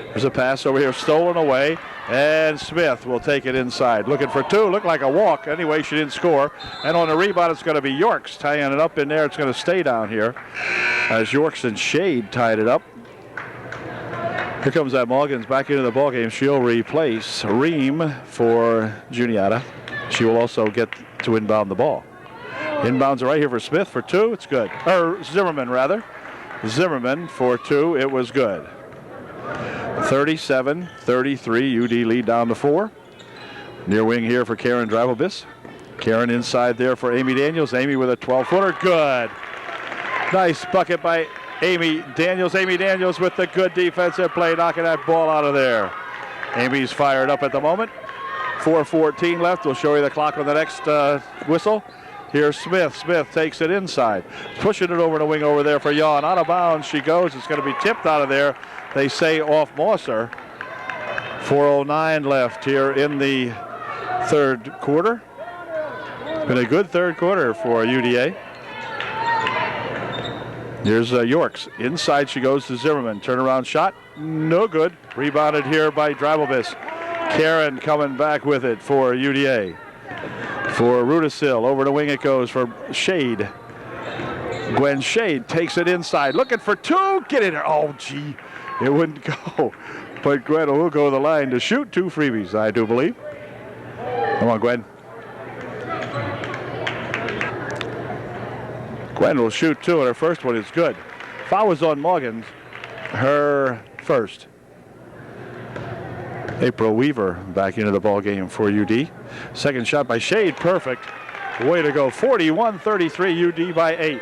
There's a pass over here, stolen away, and Smith will take it inside. Looking for 2, looked like a walk. Anyway, she didn't score. And on the rebound, it's going to be Yorks tying it up in there. It's going to stay down here as Yorks and Shade tied it up. Here comes that Morgan's back into the ballgame. She'll replace Ream for Juniata. She will also get to inbound the ball. Inbounds are right here for Smith for 2. It's good. Or Zimmerman, rather. Zimmerman for 2. It was good. 37-33, UD lead down to 4. Near wing here for Karen Drabobis. Karen inside there for Amy Daniels. Amy with a 12-footer. Good. Nice bucket by Amy Daniels. Amy Daniels with the good defensive play, knocking that ball out of there. Amy's fired up at the moment. 4:14 left. We'll show you the clock on the next whistle. Here's Smith. Smith takes it inside. Pushing it over the wing over there for Jan. Out of bounds she goes. It's going to be tipped out of there. They say off Mosser. 4:09 left here in the third quarter. It's been a good third quarter for UDA. Here's Yorks. Inside she goes to Zimmerman. Turnaround shot. No good. Rebounded here by Drabobis. Karen coming back with it for UDA. For Rudisil. Over the wing it goes for Shade. Gwen Shade takes it inside. Looking for 2. Get in there. Oh, gee. It wouldn't go. But Gwen will go to the line to shoot 2 freebies, I do believe. Come on, Gwen. Gwen will shoot 2, and her first one is good. Foul was on Morgan, her first. April Weaver back into the ball game for UD. Second shot by Shade, perfect. Way to go, 41-33, UD by 8.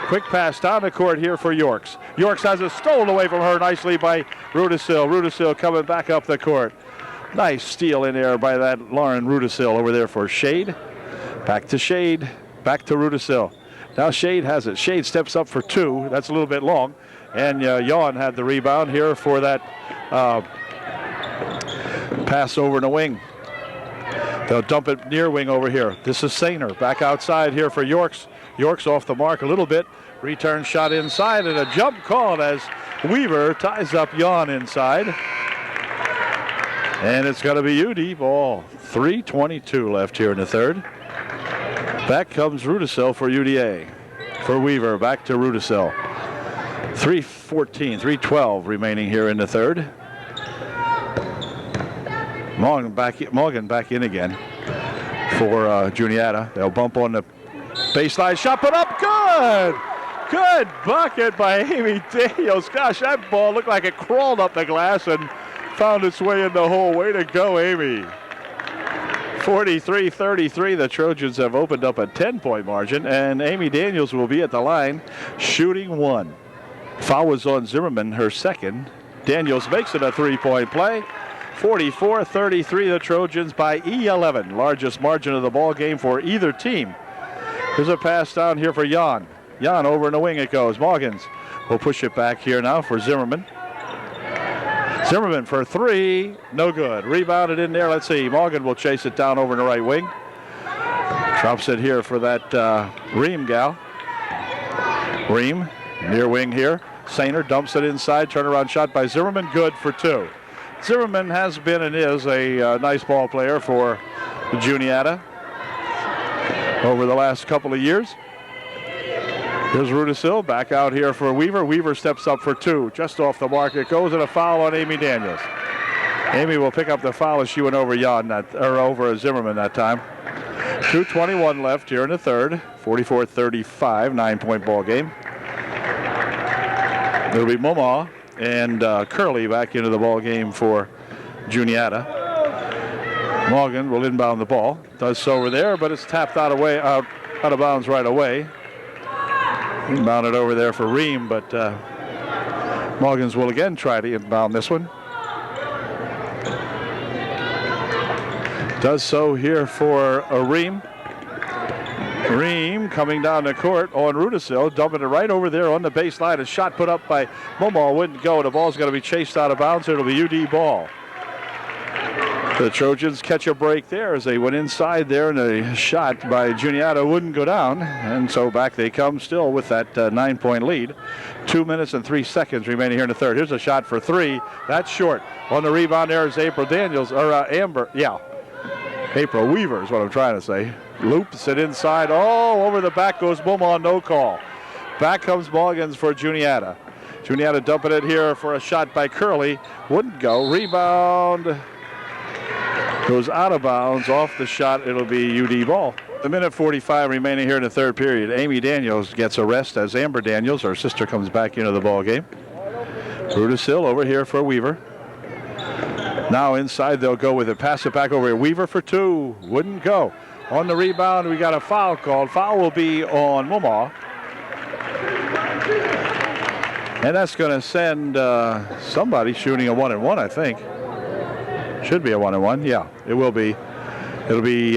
Quick pass down the court here for Yorks. Yorks has it stolen away from her nicely by Rudisil. Rudisil coming back up the court. Nice steal in there by that Lauren Rudisil over there for Shade. Back to Shade, back to Rudisil. Now Shade has it. Shade steps up for 2. That's a little bit long. And Jan had the rebound here for that pass over in the wing. They'll dump it near wing over here. This is Sainer back outside here for Yorks. Yorks off the mark a little bit. Return shot inside and a jump called as Weaver ties up Jan inside. And it's going to be UD ball. 3:22 left here in the third. Back comes Rudisill for UDA. For Weaver, back to Rudisill. 3:12 remaining here in the third. Morgan back in again for Juniata. They'll bump on the baseline. Shot put up. Good. Good bucket by Amy Daniels. Gosh, that ball looked like it crawled up the glass and found its way in the hole. Way to go, Amy. 43-33. The Trojans have opened up a 10-point margin, and Amy Daniels will be at the line shooting one. Foul was on Zimmerman, her second. Daniels makes it a three-point play. 44-33, the Trojans by 11. Largest margin of the ball game for either team. There's a pass down here for Jan. Jan over in the wing it goes. Morgans will push it back here now for Zimmerman. Zimmerman for three. No good. Rebounded in there. Let's see. Morgan will chase it down over in the right wing. Drops it here for that Ream gal. Ream near wing here. Sainer dumps it inside. Turnaround shot by Zimmerman. Good for two. Zimmerman has been and is a nice ball player for Juniata over the last couple of years. Here's Rudisill back out here for Weaver. Weaver steps up for two. Just off the mark it goes, and a foul on Amy Daniels. Amy will pick up the foul as she went over over Zimmerman that time. 2:21 left here in the third. 44-35, 9-point ball game. It'll be Momaw and Curley back into the ball game for Juniata. Morgan will inbound the ball. Does so over there, but it's tapped out of bounds right away. Inbounded over there for Ream, but Morgans will again try to inbound this one. Does so here for Ream. Ream coming down the court on Rudisill, dumping it right over there on the baseline. A shot put up by Momaw wouldn't go. The ball's going to be chased out of bounds. It'll be UD ball. The Trojans catch a break there as they went inside there, and a shot by Juniata wouldn't go down. And so back they come still with that 9-point lead. 2 minutes and 3 seconds remaining here in the third. Here's a shot for three. That's short. On the rebound there is April Daniels, or April Weaver is what I'm trying to say. Loops it inside. Oh, over the back goes Beaumont, no call. Back comes Morgans for Juniata. Juniata dumping it here for a shot by Curley. Wouldn't go. Rebound. Goes out of bounds off the shot. It'll be UD ball. A minute 45 remaining here in the third period. Amy Daniels gets a rest as Amber Daniels, her sister, comes back into the ball game. Rudisill over here for Weaver. Now inside they'll go with it. Pass it back over here. Weaver for two. Wouldn't go. On the rebound, we got a foul called. Foul will be on Momaw. And that's going to send somebody shooting a 1-and-1, I think. Should be a 1-and-1. Yeah, it will be. It'll be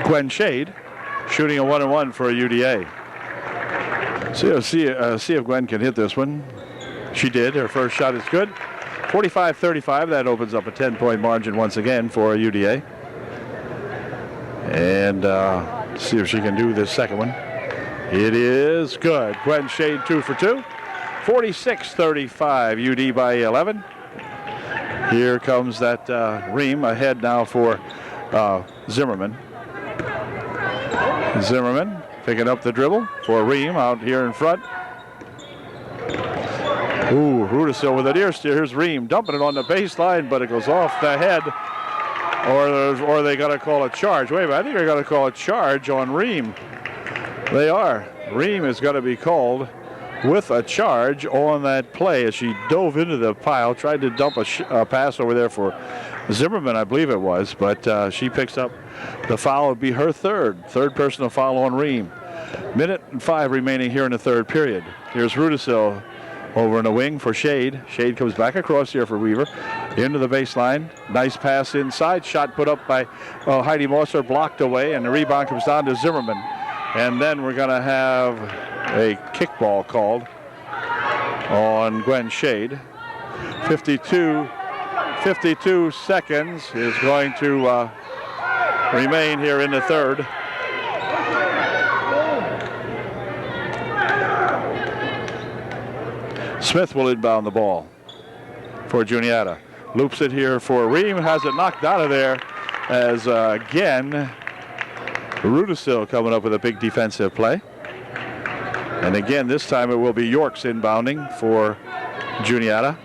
Gwen Shade shooting a 1-and-1 for a UDA. See if Gwen can hit this one. She did. Her first shot is good. 45-35. That opens up a 10-point margin once again for a UDA. And see if she can do this second one. It is good. Gwen Shade 2 for 2. 46-35, UD by 11. Here comes that Ream ahead now for Zimmerman. Zimmerman picking up the dribble for Ream out here in front. Ooh, Rudisill with an ear steer. Here's Ream dumping it on the baseline, but it goes off the head. Or they got to call a charge. Wait a minute, I think they're going to call a charge on Ream. They are. Ream is going to be called with a charge on that play as she dove into the pile, tried to dump a pass over there for Zimmerman, I believe it was, but she picks up the foul. Would be her third personal foul on Ream. Minute and 5 remaining here in the third period. Here's Rudisill over in the wing for Shade. Shade comes back across here for Weaver. Into the baseline. Nice pass inside. Shot put up by Heidi Mosser, blocked away, and the rebound comes down to Zimmerman. And then we're going to have a kickball called on Gwen Shade. 52 seconds is going to remain here in the third. Smith will inbound the ball for Juniata. Loops it here for Ream, has it knocked out of there as again Rudisil coming up with a big defensive play. And again, this time it will be Yorks inbounding for Juniata.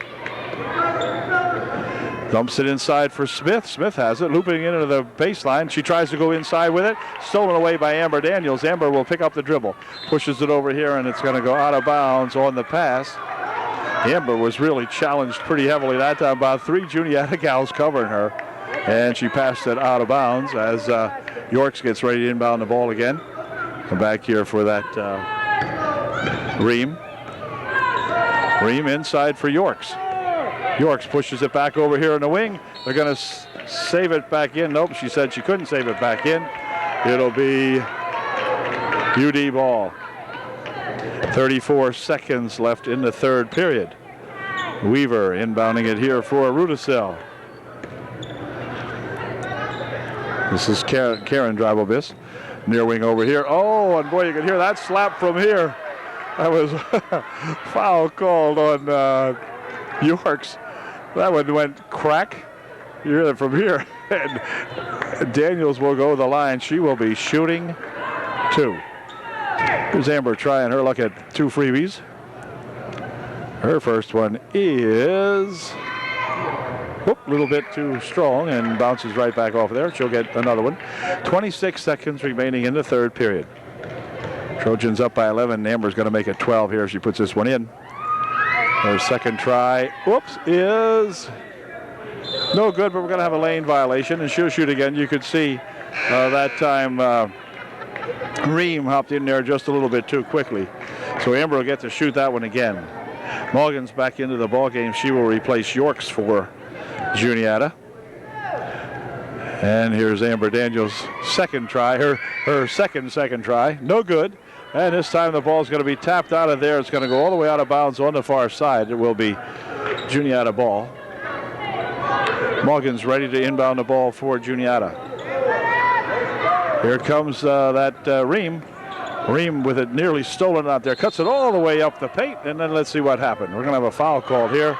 Dumps it inside for Smith. Smith has it, looping into the baseline. She tries to go inside with it. Stolen away by Amber Daniels. Amber will pick up the dribble. Pushes it over here, and it's going to go out of bounds on the pass. Amber was really challenged pretty heavily that time. About 3 Juniata gals covering her. And she passed it out of bounds as Yorks gets ready to inbound the ball again. Come back here for that Ream. Ream inside for Yorks. Yorks pushes it back over here in the wing. They're going to save it back in. Nope, she said she couldn't save it back in. It'll be UD ball. 34 seconds left in the third period. Weaver inbounding it here for Rudisil. This is Karen Dribelbiss. Near wing over here. Oh, and boy, you can hear that slap from here. That was foul called on Yorks. That one went crack. You hear it from here. And Daniels will go to the line. She will be shooting 2. Here's Amber trying her luck at 2 freebies. Her first one is a little bit too strong and bounces right back off of there. She'll get another one. 26 seconds remaining in the third period. Trojans up by 11. Amber's going to make it 12 here if she puts this one in. Her second try, is no good, but we're going to have a lane violation, and she'll shoot again. You could see that time Ream hopped in there just a little bit too quickly. So Amber will get to shoot that one again. Morgan's back into the ball game. She will replace Yorks for Juniata. And here's Amber Daniels' second try, her second try, no good. And this time the ball is going to be tapped out of there. It's going to go all the way out of bounds on the far side. It will be Juniata ball. Morgan's ready to inbound the ball for Juniata. Here comes that Ream. Ream with it nearly stolen out there. Cuts it all the way up the paint, and then let's see what happened. We're going to have a foul called here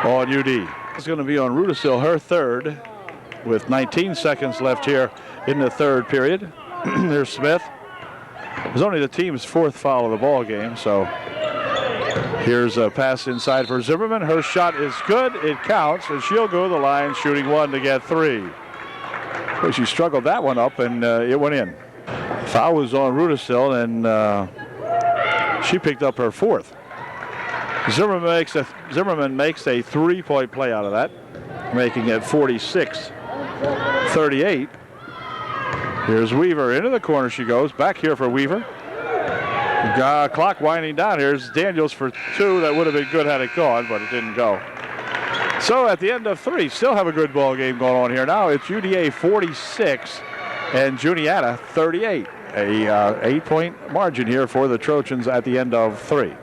on UD. It's going to be on Rudisil, her third, with 19 seconds left here in the third period. There's Smith. It's only the team's 4th foul of the ball game, so here's a pass inside for Zimmerman. Her shot is good. It counts, and she'll go to the line shooting 1 to get 3. Well, she struggled that one up, and it went in. Foul was on Rudisil, and she picked up her 4th. Zimmerman makes a 3-point play out of that, making it 46-38. Here's Weaver. Into the corner she goes. Back here for Weaver. Clock winding down. Here's Daniels for 2. That would have been good had it gone, but it didn't go. So at the end of 3, still have a good ball game going on here. Now it's UDA 46 and Juniata 38. A 8-point margin here for the Trojans at the end of 3.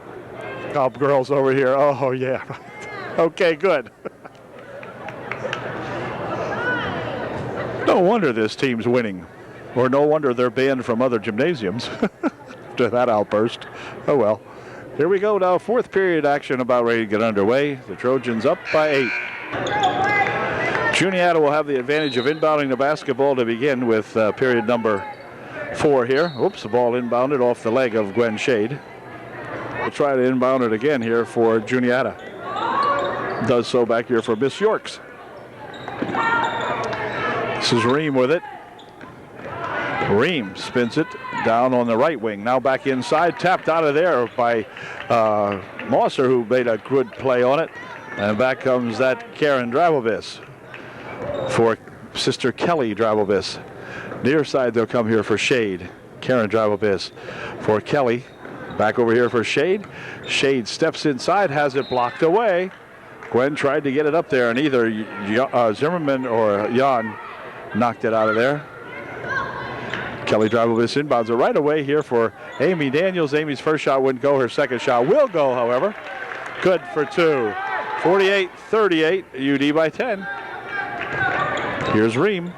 Top girls over here. Oh, yeah. Okay, good. No wonder this team's winning. Or no wonder they're banned from other gymnasiums after that outburst. Oh, well. Here we go now. 4th period action about ready to get underway. The Trojans up by 8. Juniata will have the advantage of inbounding the basketball to begin with period number 4 here. Oops, the ball inbounded off the leg of Gwen Shade. We'll try to inbound it again here for Juniata. Does so back here for Miss Yorks. This is Ream with it. Ream spins it down on the right wing. Now back inside. Tapped out of there by Mosser, who made a good play on it. And back comes that Karen Dribelbiss for sister Kelly Dribelbiss. Near side they'll come here for Shade. Karen Dribelbiss for Kelly. Back over here for Shade. Shade steps inside, has it blocked away. Gwen tried to get it up there, and either Zimmerman or Jan knocked it out of there. Kelly Dribelbiss inbounds it right away here for Amy Daniels. Amy's first shot wouldn't go. Her second shot will go, however. Good for 2. 48-38, UD by 10. Here's Ream.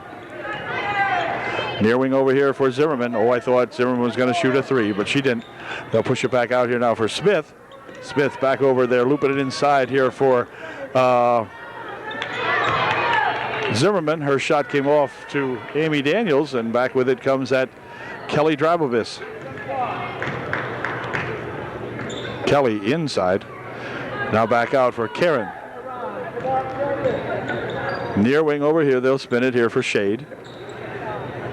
Near wing over here for Zimmerman. Oh, I thought Zimmerman was going to shoot a 3, but she didn't. They'll push it back out here now for Smith. Smith back over there, looping it inside here for Zimmerman. Her shot came off to Amy Daniels, and back with it comes that Kelly Drabovis. Kelly inside. Now back out for Karen. Near wing over here. They'll spin it here for Shade.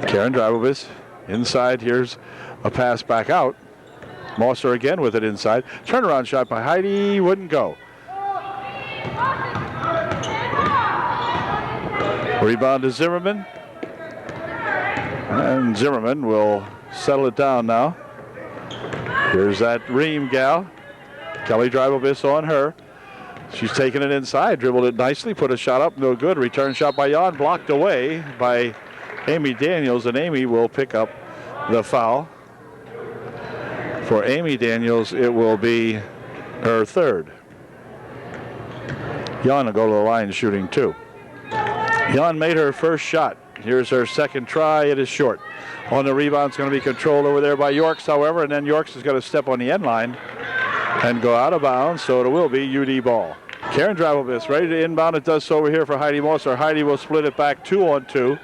Karen Drabovis inside. Here's a pass back out. Mosser again with it inside. Turnaround shot by Heidi. Wouldn't go. Rebound to Zimmerman. And Zimmerman will settle it down now. Here's that Ream gal. Kelly Drabovis on her. She's taking it inside, dribbled it nicely, put a shot up, no good. Return shot by Jan, blocked away by Amy Daniels, and Amy will pick up the foul. For Amy Daniels, it will be her third. Jan will go to the line shooting 2. Jan made her first shot. Here's her second try. It is short. On the rebound, it's going to be controlled over there by Yorks, however, and then Yorks is going to step on the end line and go out of bounds, so it will be UD ball. Karen Drabovis ready to inbound. It does so over here for Heidi Mosser. Heidi will split it back 2-on-2.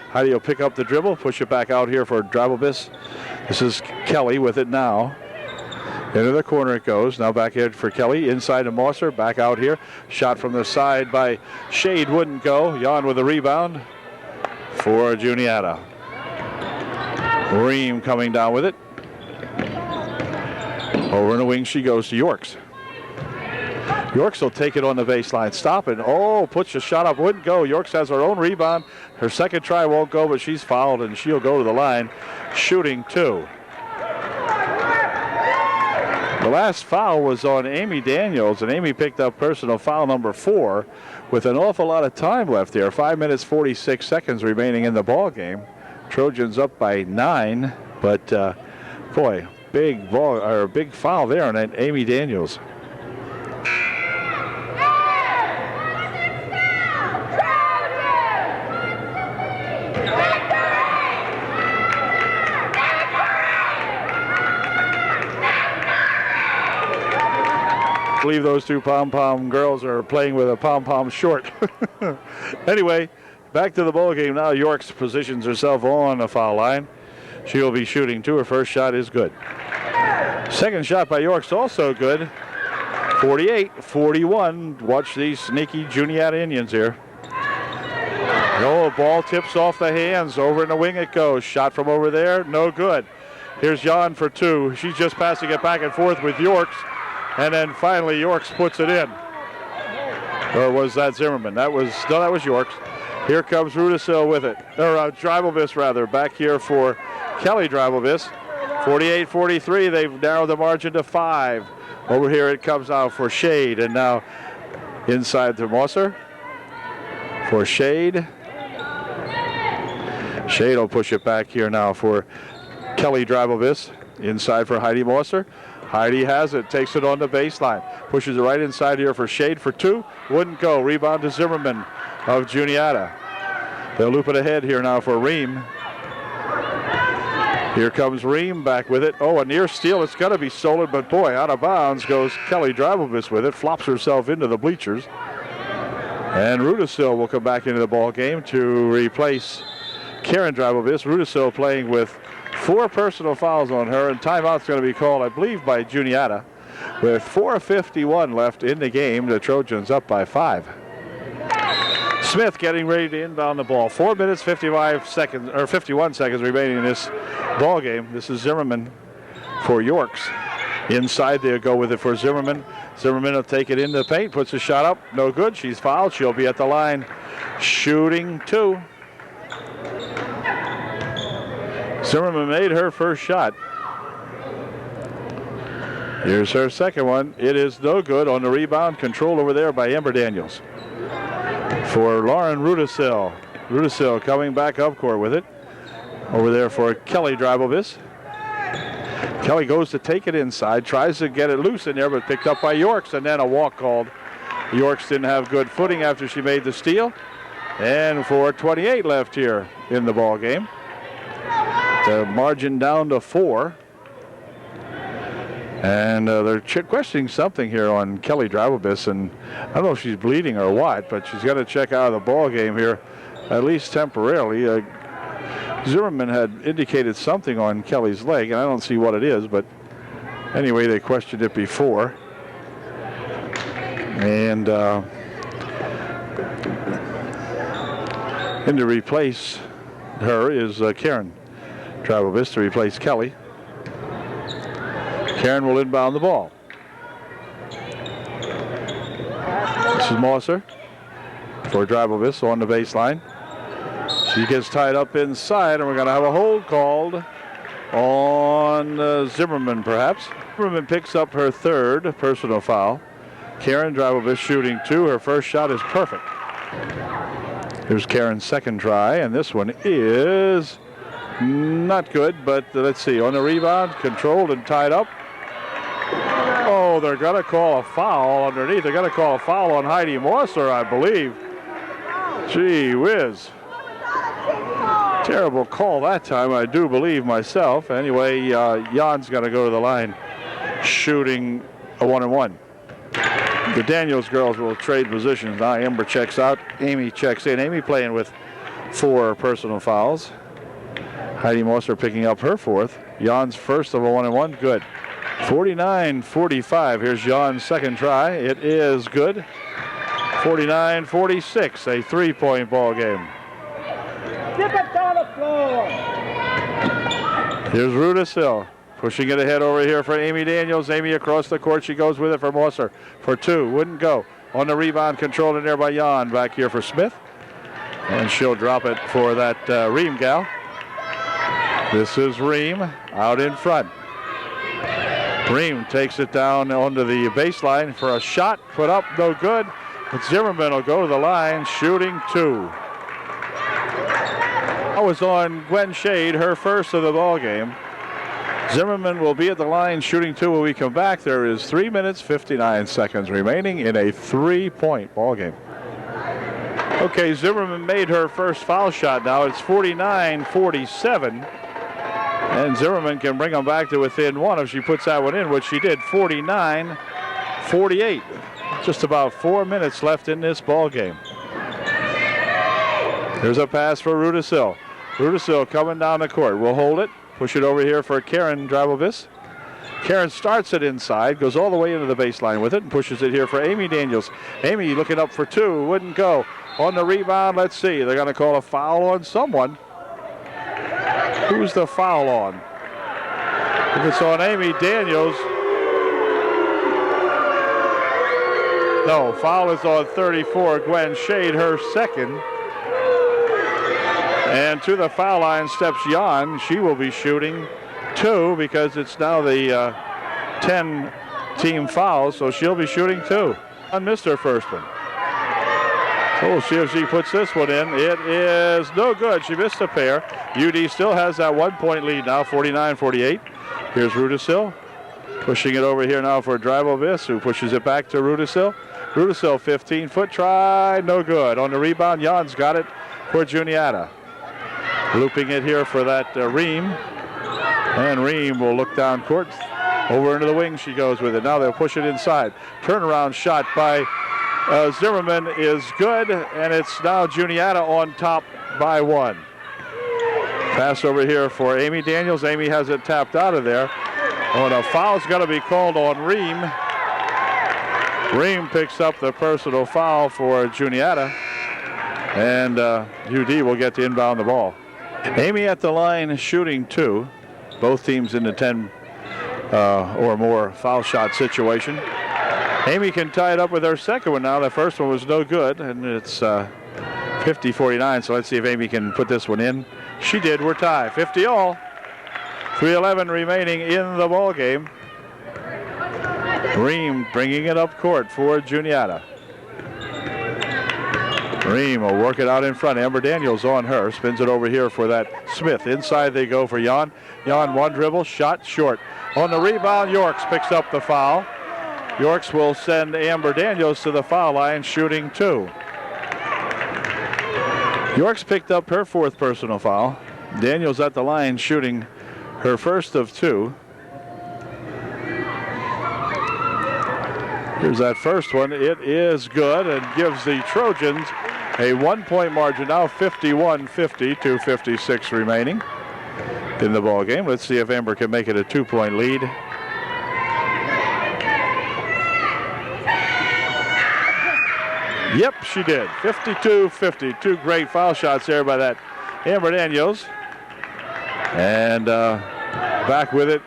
Heidi will pick up the dribble, push it back out here for Drabovis. This is Kelly with it now. Into the corner it goes. Now back in for Kelly. Inside to Mosser. Back out here. Shot from the side by Shade. Wouldn't go. Jan with a rebound for Juniata. Ream coming down with it. Over in the wing she goes to Yorks. Yorks will take it on the baseline. Stop it. Oh, puts a shot up. Wouldn't go. Yorks has her own rebound. Her second try won't go, but she's fouled, and she'll go to the line shooting 2. The last foul was on Amy Daniels, and Amy picked up personal foul number 4 with an awful lot of time left there. 5 minutes, 46 seconds remaining in the ball game. Trojans up by 9, but boy, big foul there on Amy Daniels. I believe those two pom-pom girls are playing with a pom-pom short. Anyway, back to the ball game now. Yorks positions herself on the foul line. She will be shooting 2. Her first shot is good. Second shot by Yorks also good. 48-41. Watch these sneaky Juniata Indians here. Oh, ball tips off the hands. Over in the wing it goes. Shot from over there. No good. Here's Jan for 2. She's just passing it back and forth with Yorks. And then finally Yorks puts it in. Or was that Zimmerman? That was Yorks. Here comes Rudisill with it. Or Drabovis rather. Back here for Kelly Drabovis. 48-43. They've narrowed the margin to 5. Over here it comes out for Shade. And now inside to Mosser. For Shade. Shade will push it back here now for Kelly Drabovis. Inside for Heidi Mosser. Heidi has it, takes it on the baseline, pushes it right inside here for Shade for 2. Wouldn't go. Rebound to Zimmerman of Juniata. They'll loop it ahead here now for Ream. Here comes Ream back with it. Oh, a near steal. It's got to be stolen, but boy, out of bounds goes Kelly Drabovis with it. Flops herself into the bleachers. And Rudisill will come back into the ball game to replace Karen Drabovis. Rudisill playing with 4 personal fouls on her, and timeout's going to be called, I believe, by Juniata. With 4:51 left in the game, the Trojans up by 5. Smith getting ready to inbound the ball. 4 minutes, 55 seconds, or 51 seconds remaining in this ball game. This is Zimmerman for Yorks. Inside, they'll go with it for Zimmerman. Zimmerman will take it into the paint, puts a shot up, no good. She's fouled. She'll be at the line shooting 2. Zimmerman made her first shot. Here's her second one. It is no good on the rebound. Control over there by Amber Daniels. For Lauren Rudisill. Rudisill coming back up court with it. Over there for Kelly Drabovis. Kelly goes to take it inside. Tries to get it loose in there, but picked up by Yorks. And then a walk called. Yorks didn't have good footing after she made the steal. And 4:28 left here in the ball game. The margin down to 4. And they're questioning something here on Kelly Drabobis, and I don't know if she's bleeding or what, but she's got to check out of the ball game here, at least temporarily. Zimmerman had indicated something on Kelly's leg, and I don't see what it is, but anyway, they questioned it before. And in to replace her is Karen Drabobis to replace Kelly. Karen will inbound the ball. This is Mosser for Drabobis on the baseline. She gets tied up inside, and we're going to have a hold called on Zimmerman, perhaps. Zimmerman picks up her third personal foul. Karen Drabobis shooting 2. Her first shot is perfect. Here's Karen's second try, and this one is not good, but let's see. On the rebound, controlled and tied up. Oh, they're going to call a foul underneath. They're going to call a foul on Heidi Mosser, I believe. Gee whiz. Terrible call that time, I do believe myself. Anyway, Jan's going to go to the line shooting a 1-and-1. The Daniels girls will trade positions. Now Amber checks out. Amy checks in. Amy playing with 4 personal fouls. Heidi Mosser picking up her 4th. Jan's first of a 1-and-1. Good. 49-45. Here's Jan's second try. It is good. 49-46. A 3-point ball game. Here's Rudisil pushing it ahead over here for Amy Daniels. Amy across the court. She goes with it for Mosser for 2. Wouldn't go. On the rebound, controlled in there by Jan. Back here for Smith. And she'll drop it for that Ream gal. This is Ream out in front. Ream takes it down onto the baseline for a shot. Put up, no good. But Zimmerman will go to the line, shooting 2. That was on Gwen Shade, her first of the ball game. Zimmerman will be at the line shooting 2 when we come back. There is 3 minutes, 59 seconds remaining in a 3-point ball game. Okay, Zimmerman made her first foul shot now. It's 49-47. And Zimmerman can bring them back to within 1 if she puts that one in, which she did. 49-48. Just about 4 minutes left in this ball game. Here's a pass for Rudisil. Rudisil coming down the court. We'll hold it. Push it over here for Karen Drabobis. Karen starts it inside, goes all the way into the baseline with it, and pushes it here for Amy Daniels. Amy looking up for 2, wouldn't go. On the rebound, let's see. They're going to call a foul on someone. Who's the foul on? If it's on Amy Daniels. No, foul is on 34, Gwen Shade, her second. And to the foul line steps Jan. She will be shooting 2 because it's now the 10-team foul, so she'll be shooting 2. Missed her first one. So we'll see if she puts this one in. It is no good. She missed a pair. UD still has that 1-point lead now, 49-48. Here's Rudisil. Pushing it over here now for Drabobis, who pushes it back to Rudisil. Rudisil, 15-foot try, no good. On the rebound, Jan's got it for Juniata. Looping it here for that Ream. And Ream will look down court. Over into the wing she goes with it. Now they'll push it inside. Turnaround shot by Zimmerman is good, and it's now Juniata on top by 1. Pass over here for Amy Daniels. Amy has it tapped out of there. Oh, and a foul's going to be called on Ream. Ream picks up the personal foul for Juniata, and UD will get to inbound the ball. Amy at the line shooting 2. Both teams in the 10 or more foul shot situation. Amy can tie it up with her second one now. The first one was no good, and it's 50-49, so let's see if Amy can put this one in. She did. We're tied. 50-all. 3:11 remaining in the ball game. Ream bringing it up court for Juniata. Ream will work it out in front. Amber Daniels on her. Spins it over here for that Smith. Inside they go for Jan. Jan, one dribble, shot short. On the rebound, Yorks picks up the foul. Yorks will send Amber Daniels to the foul line, shooting 2. Yorks picked up her 4th personal foul. Daniels at the line shooting her first of 2. Here's that first one. It is good and gives the Trojans a 1-point margin now, 51-50, 2:56 remaining in the ball game. Let's see if Amber can make it a 2-point lead. Yep, she did. 52-50. Two great foul shots there by that Amber Daniels. And back with it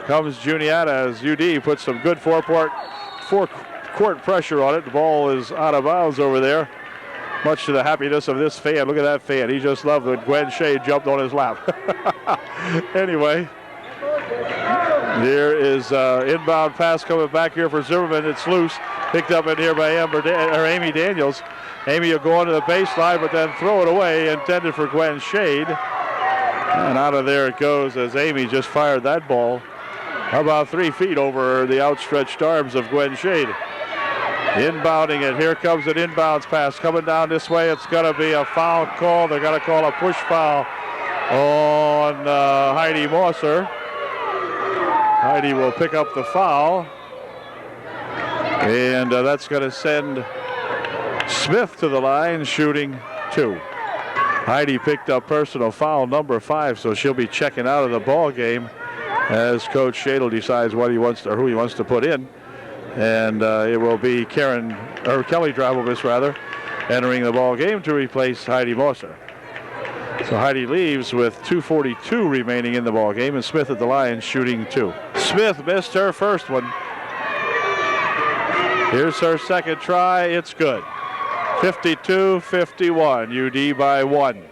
comes Juniata as UD puts some good four-court pressure on it. The ball is out of bounds over there, much to the happiness of this fan. Look at that fan. He just loved when Gwen Shade jumped on his lap. Anyway, here is inbound pass coming back here for Zimmerman. It's loose. Picked up in here by Amy Daniels. Amy will go onto the baseline, but then throw it away, intended for Gwen Shade. And out of there it goes as Amy just fired that ball about 3 feet over the outstretched arms of Gwen Shade. Inbounding it. Here comes an inbounds pass coming down this way. It's going to be a foul call. They're going to call a push foul on Heidi Mosser. Heidi will pick up the foul. And that's going to send Smith to the line, shooting 2. Heidi picked up personal foul number 5, so she'll be checking out of the ball game as Coach Shadle decides what he wants to, or who he wants to put in. And it will be Kelly Drabelvis rather, entering the ball game to replace Heidi Mosser. So Heidi leaves with 2:42 remaining in the ball game, and Smith at the line shooting 2. Smith missed her first one. Here's her second try. It's good. 52-51. UD by 1.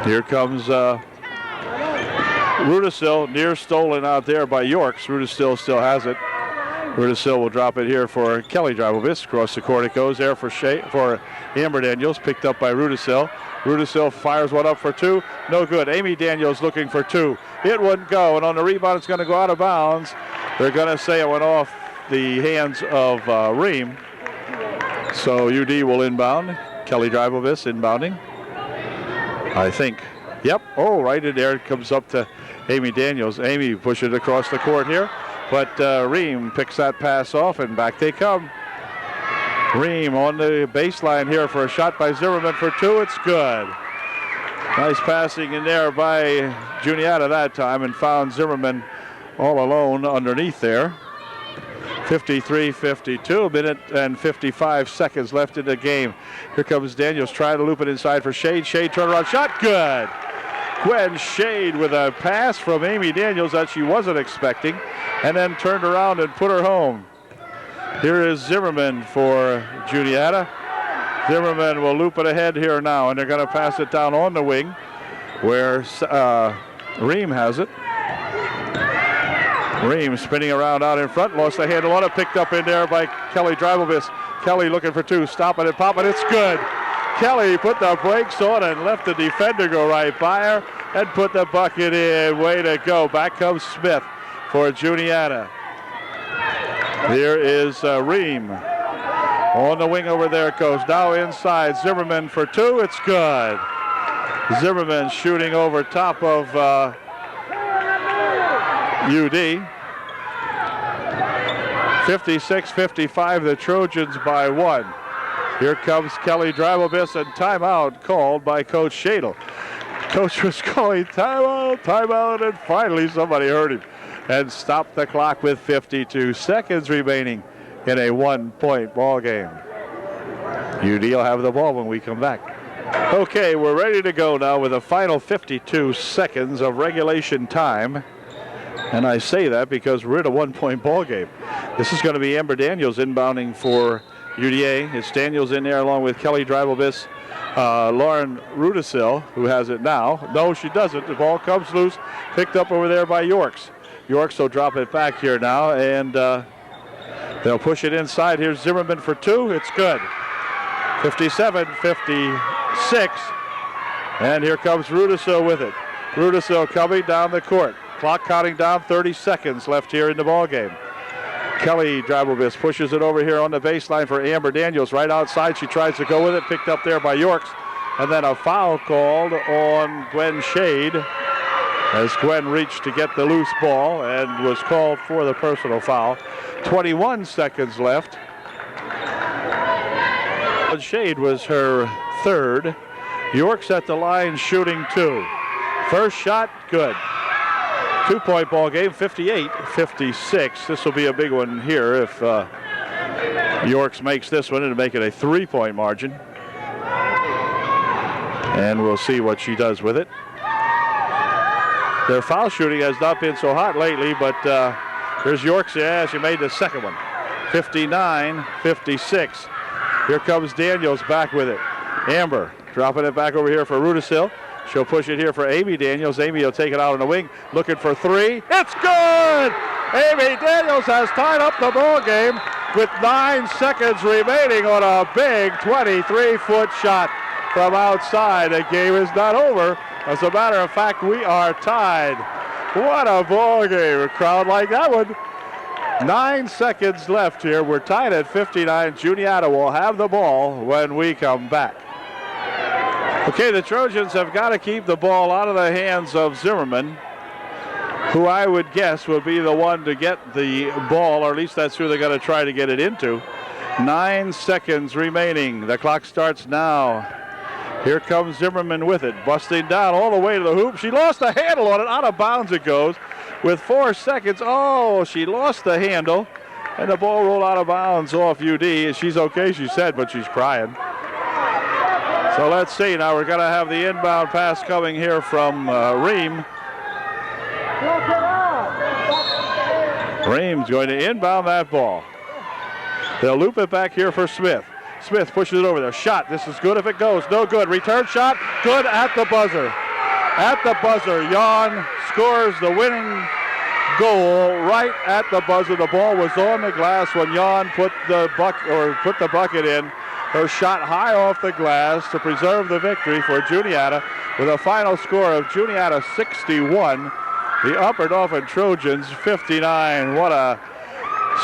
Here comes Rudisil, near stolen out there by Yorks. Rudisil still has it. Rudisil will drop it here for Kelly Drabelvis. Across the court it goes there for Amber Daniels. Picked up by Rudisil. Rudisil fires one up for 2. No good. Amy Daniels looking for 2. It wouldn't go. And on the rebound it's going to go out of bounds. They're going to say it went off the hands of Ream. So UD will inbound. Kelly Drabelvis inbounding, I think. Yep. Oh, right in there. It comes up to Amy Daniels. Amy pushes it across the court here. But Ream picks that pass off, and back they come. Ream on the baseline here for a shot by Zimmerman for 2. It's good. Nice passing in there by Juniata that time, and found Zimmerman all alone underneath there. 53-52, a minute and 55 seconds left in the game. Here comes Daniels trying to loop it inside for Shade. Shade turnaround shot, good. Gwen Shade with a pass from Amy Daniels that she wasn't expecting, and then turned around and put her home. Here is Zimmerman for Juniata. Zimmerman will loop it ahead here now, and they're going to pass it down on the wing where Ream has it. Ream spinning around out in front, lost the handle on it, picked up in there by Kelly Drabelvis. Kelly looking for 2, stopping it, popping, it's good. Kelly put the brakes on and let the defender go right by her and put the bucket in. Way to go. Back comes Smith for Juniata. Here is Ream. On the wing over there it goes. Now inside, Zimmerman for 2, it's good. Zimmerman shooting over top of UD. 56-55, the Trojans by 1. Here comes Kelly Drabelvis, and timeout called by Coach Shadle. Coach was calling timeout, and finally somebody heard him and stopped the clock with 52 seconds remaining in a 1-point ball game. UD will have the ball when we come back. Okay, we're ready to go now with the final 52 seconds of regulation time. And I say that because we're in a 1-point ball game. This is going to be Amber Daniels inbounding for UDA. It's Daniels in there along with Kelly Drabelvis. Lauren Rudisil, who has it now. No, she doesn't. The ball comes loose, picked up over there by Yorks. Yorks will drop it back here now, and they'll push it inside. Here's Zimmerman for 2. It's good. 57-56. And here comes Rudisil with it. Rudisil coming down the court. Clock counting down, 30 seconds left here in the ball game. Kelly Drabelvis pushes it over here on the baseline for Amber Daniels. Right outside, she tries to go with it, picked up there by Yorks. And then a foul called on Gwen Shade as Gwen reached to get the loose ball and was called for the personal foul. 21 seconds left. Shade was her third. York's at the line shooting 2. First shot, good. 2-point ball game, 58-56. This will be a big one here if York's makes this one and make it a 3-point margin. And we'll see what she does with it. Their foul shooting has not been so hot lately, but here's York's. Yeah, she made the second one. 59-56. Here comes Daniels back with it. Amber dropping it back over here for Rudisil. She'll push it here for Amy Daniels. Amy will take it out on the wing, looking for 3. It's good! Amy Daniels has tied up the ball game with 9 seconds remaining on a big 23-foot shot from outside. The game is not over. As a matter of fact, we are tied. What a ball game. A crowd like that one. 9 seconds left here. We're tied at 59. Juniata will have the ball when we come back. Okay, the Trojans have got to keep the ball out of the hands of Zimmerman, who I would guess will be the one to get the ball, or at least that's who they're going to try to get it into. 9 seconds remaining. The clock starts now. Here comes Zimmerman with it, busting down all the way to the hoop. She lost the handle on it. Out of bounds it goes with 4 seconds. Oh, she lost the handle, and the ball rolled out of bounds off UD. She's okay, she said, but she's crying. So let's see. Now we're going to have the inbound pass coming here from Ream. Ream's going to inbound that ball. They'll loop it back here for Smith. Smith pushes it over there. Shot. This is good if it goes. No good. Return shot. Good at the buzzer. At the buzzer. Jan scores the winning goal right at the buzzer. The ball was on the glass when Jan put the bucket in. Her shot high off the glass to preserve the victory for Juniata with a final score of Juniata 61, the Upper Dauphin Trojans 59. What a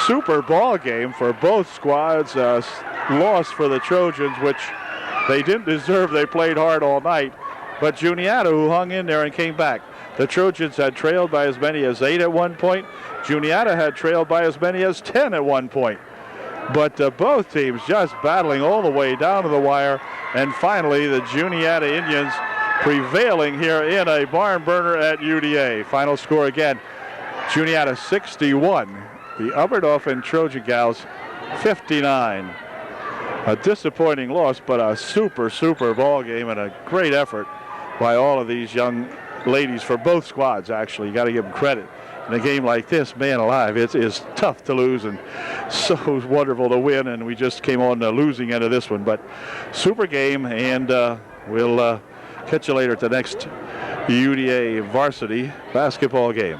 super ball game for both squads. A loss for the Trojans, which they didn't deserve. They played hard all night. But Juniata, who hung in there and came back. The Trojans had trailed by as many as 8 at one point. Juniata had trailed by as many as 10 at one point. But both teams just battling all the way down to the wire. And finally, the Juniata Indians prevailing here in a barn burner at UDA. Final score again, Juniata 61. The Upper Dauphin Trojan Gals 59. A disappointing loss, but a super ball game and a great effort by all of these young ladies for both squads, actually. You got to give them credit. In a game like this, man alive, it is tough to lose and so wonderful to win, and we just came on the losing end of this one. But super game, and we'll catch you later at the next UDA varsity basketball game.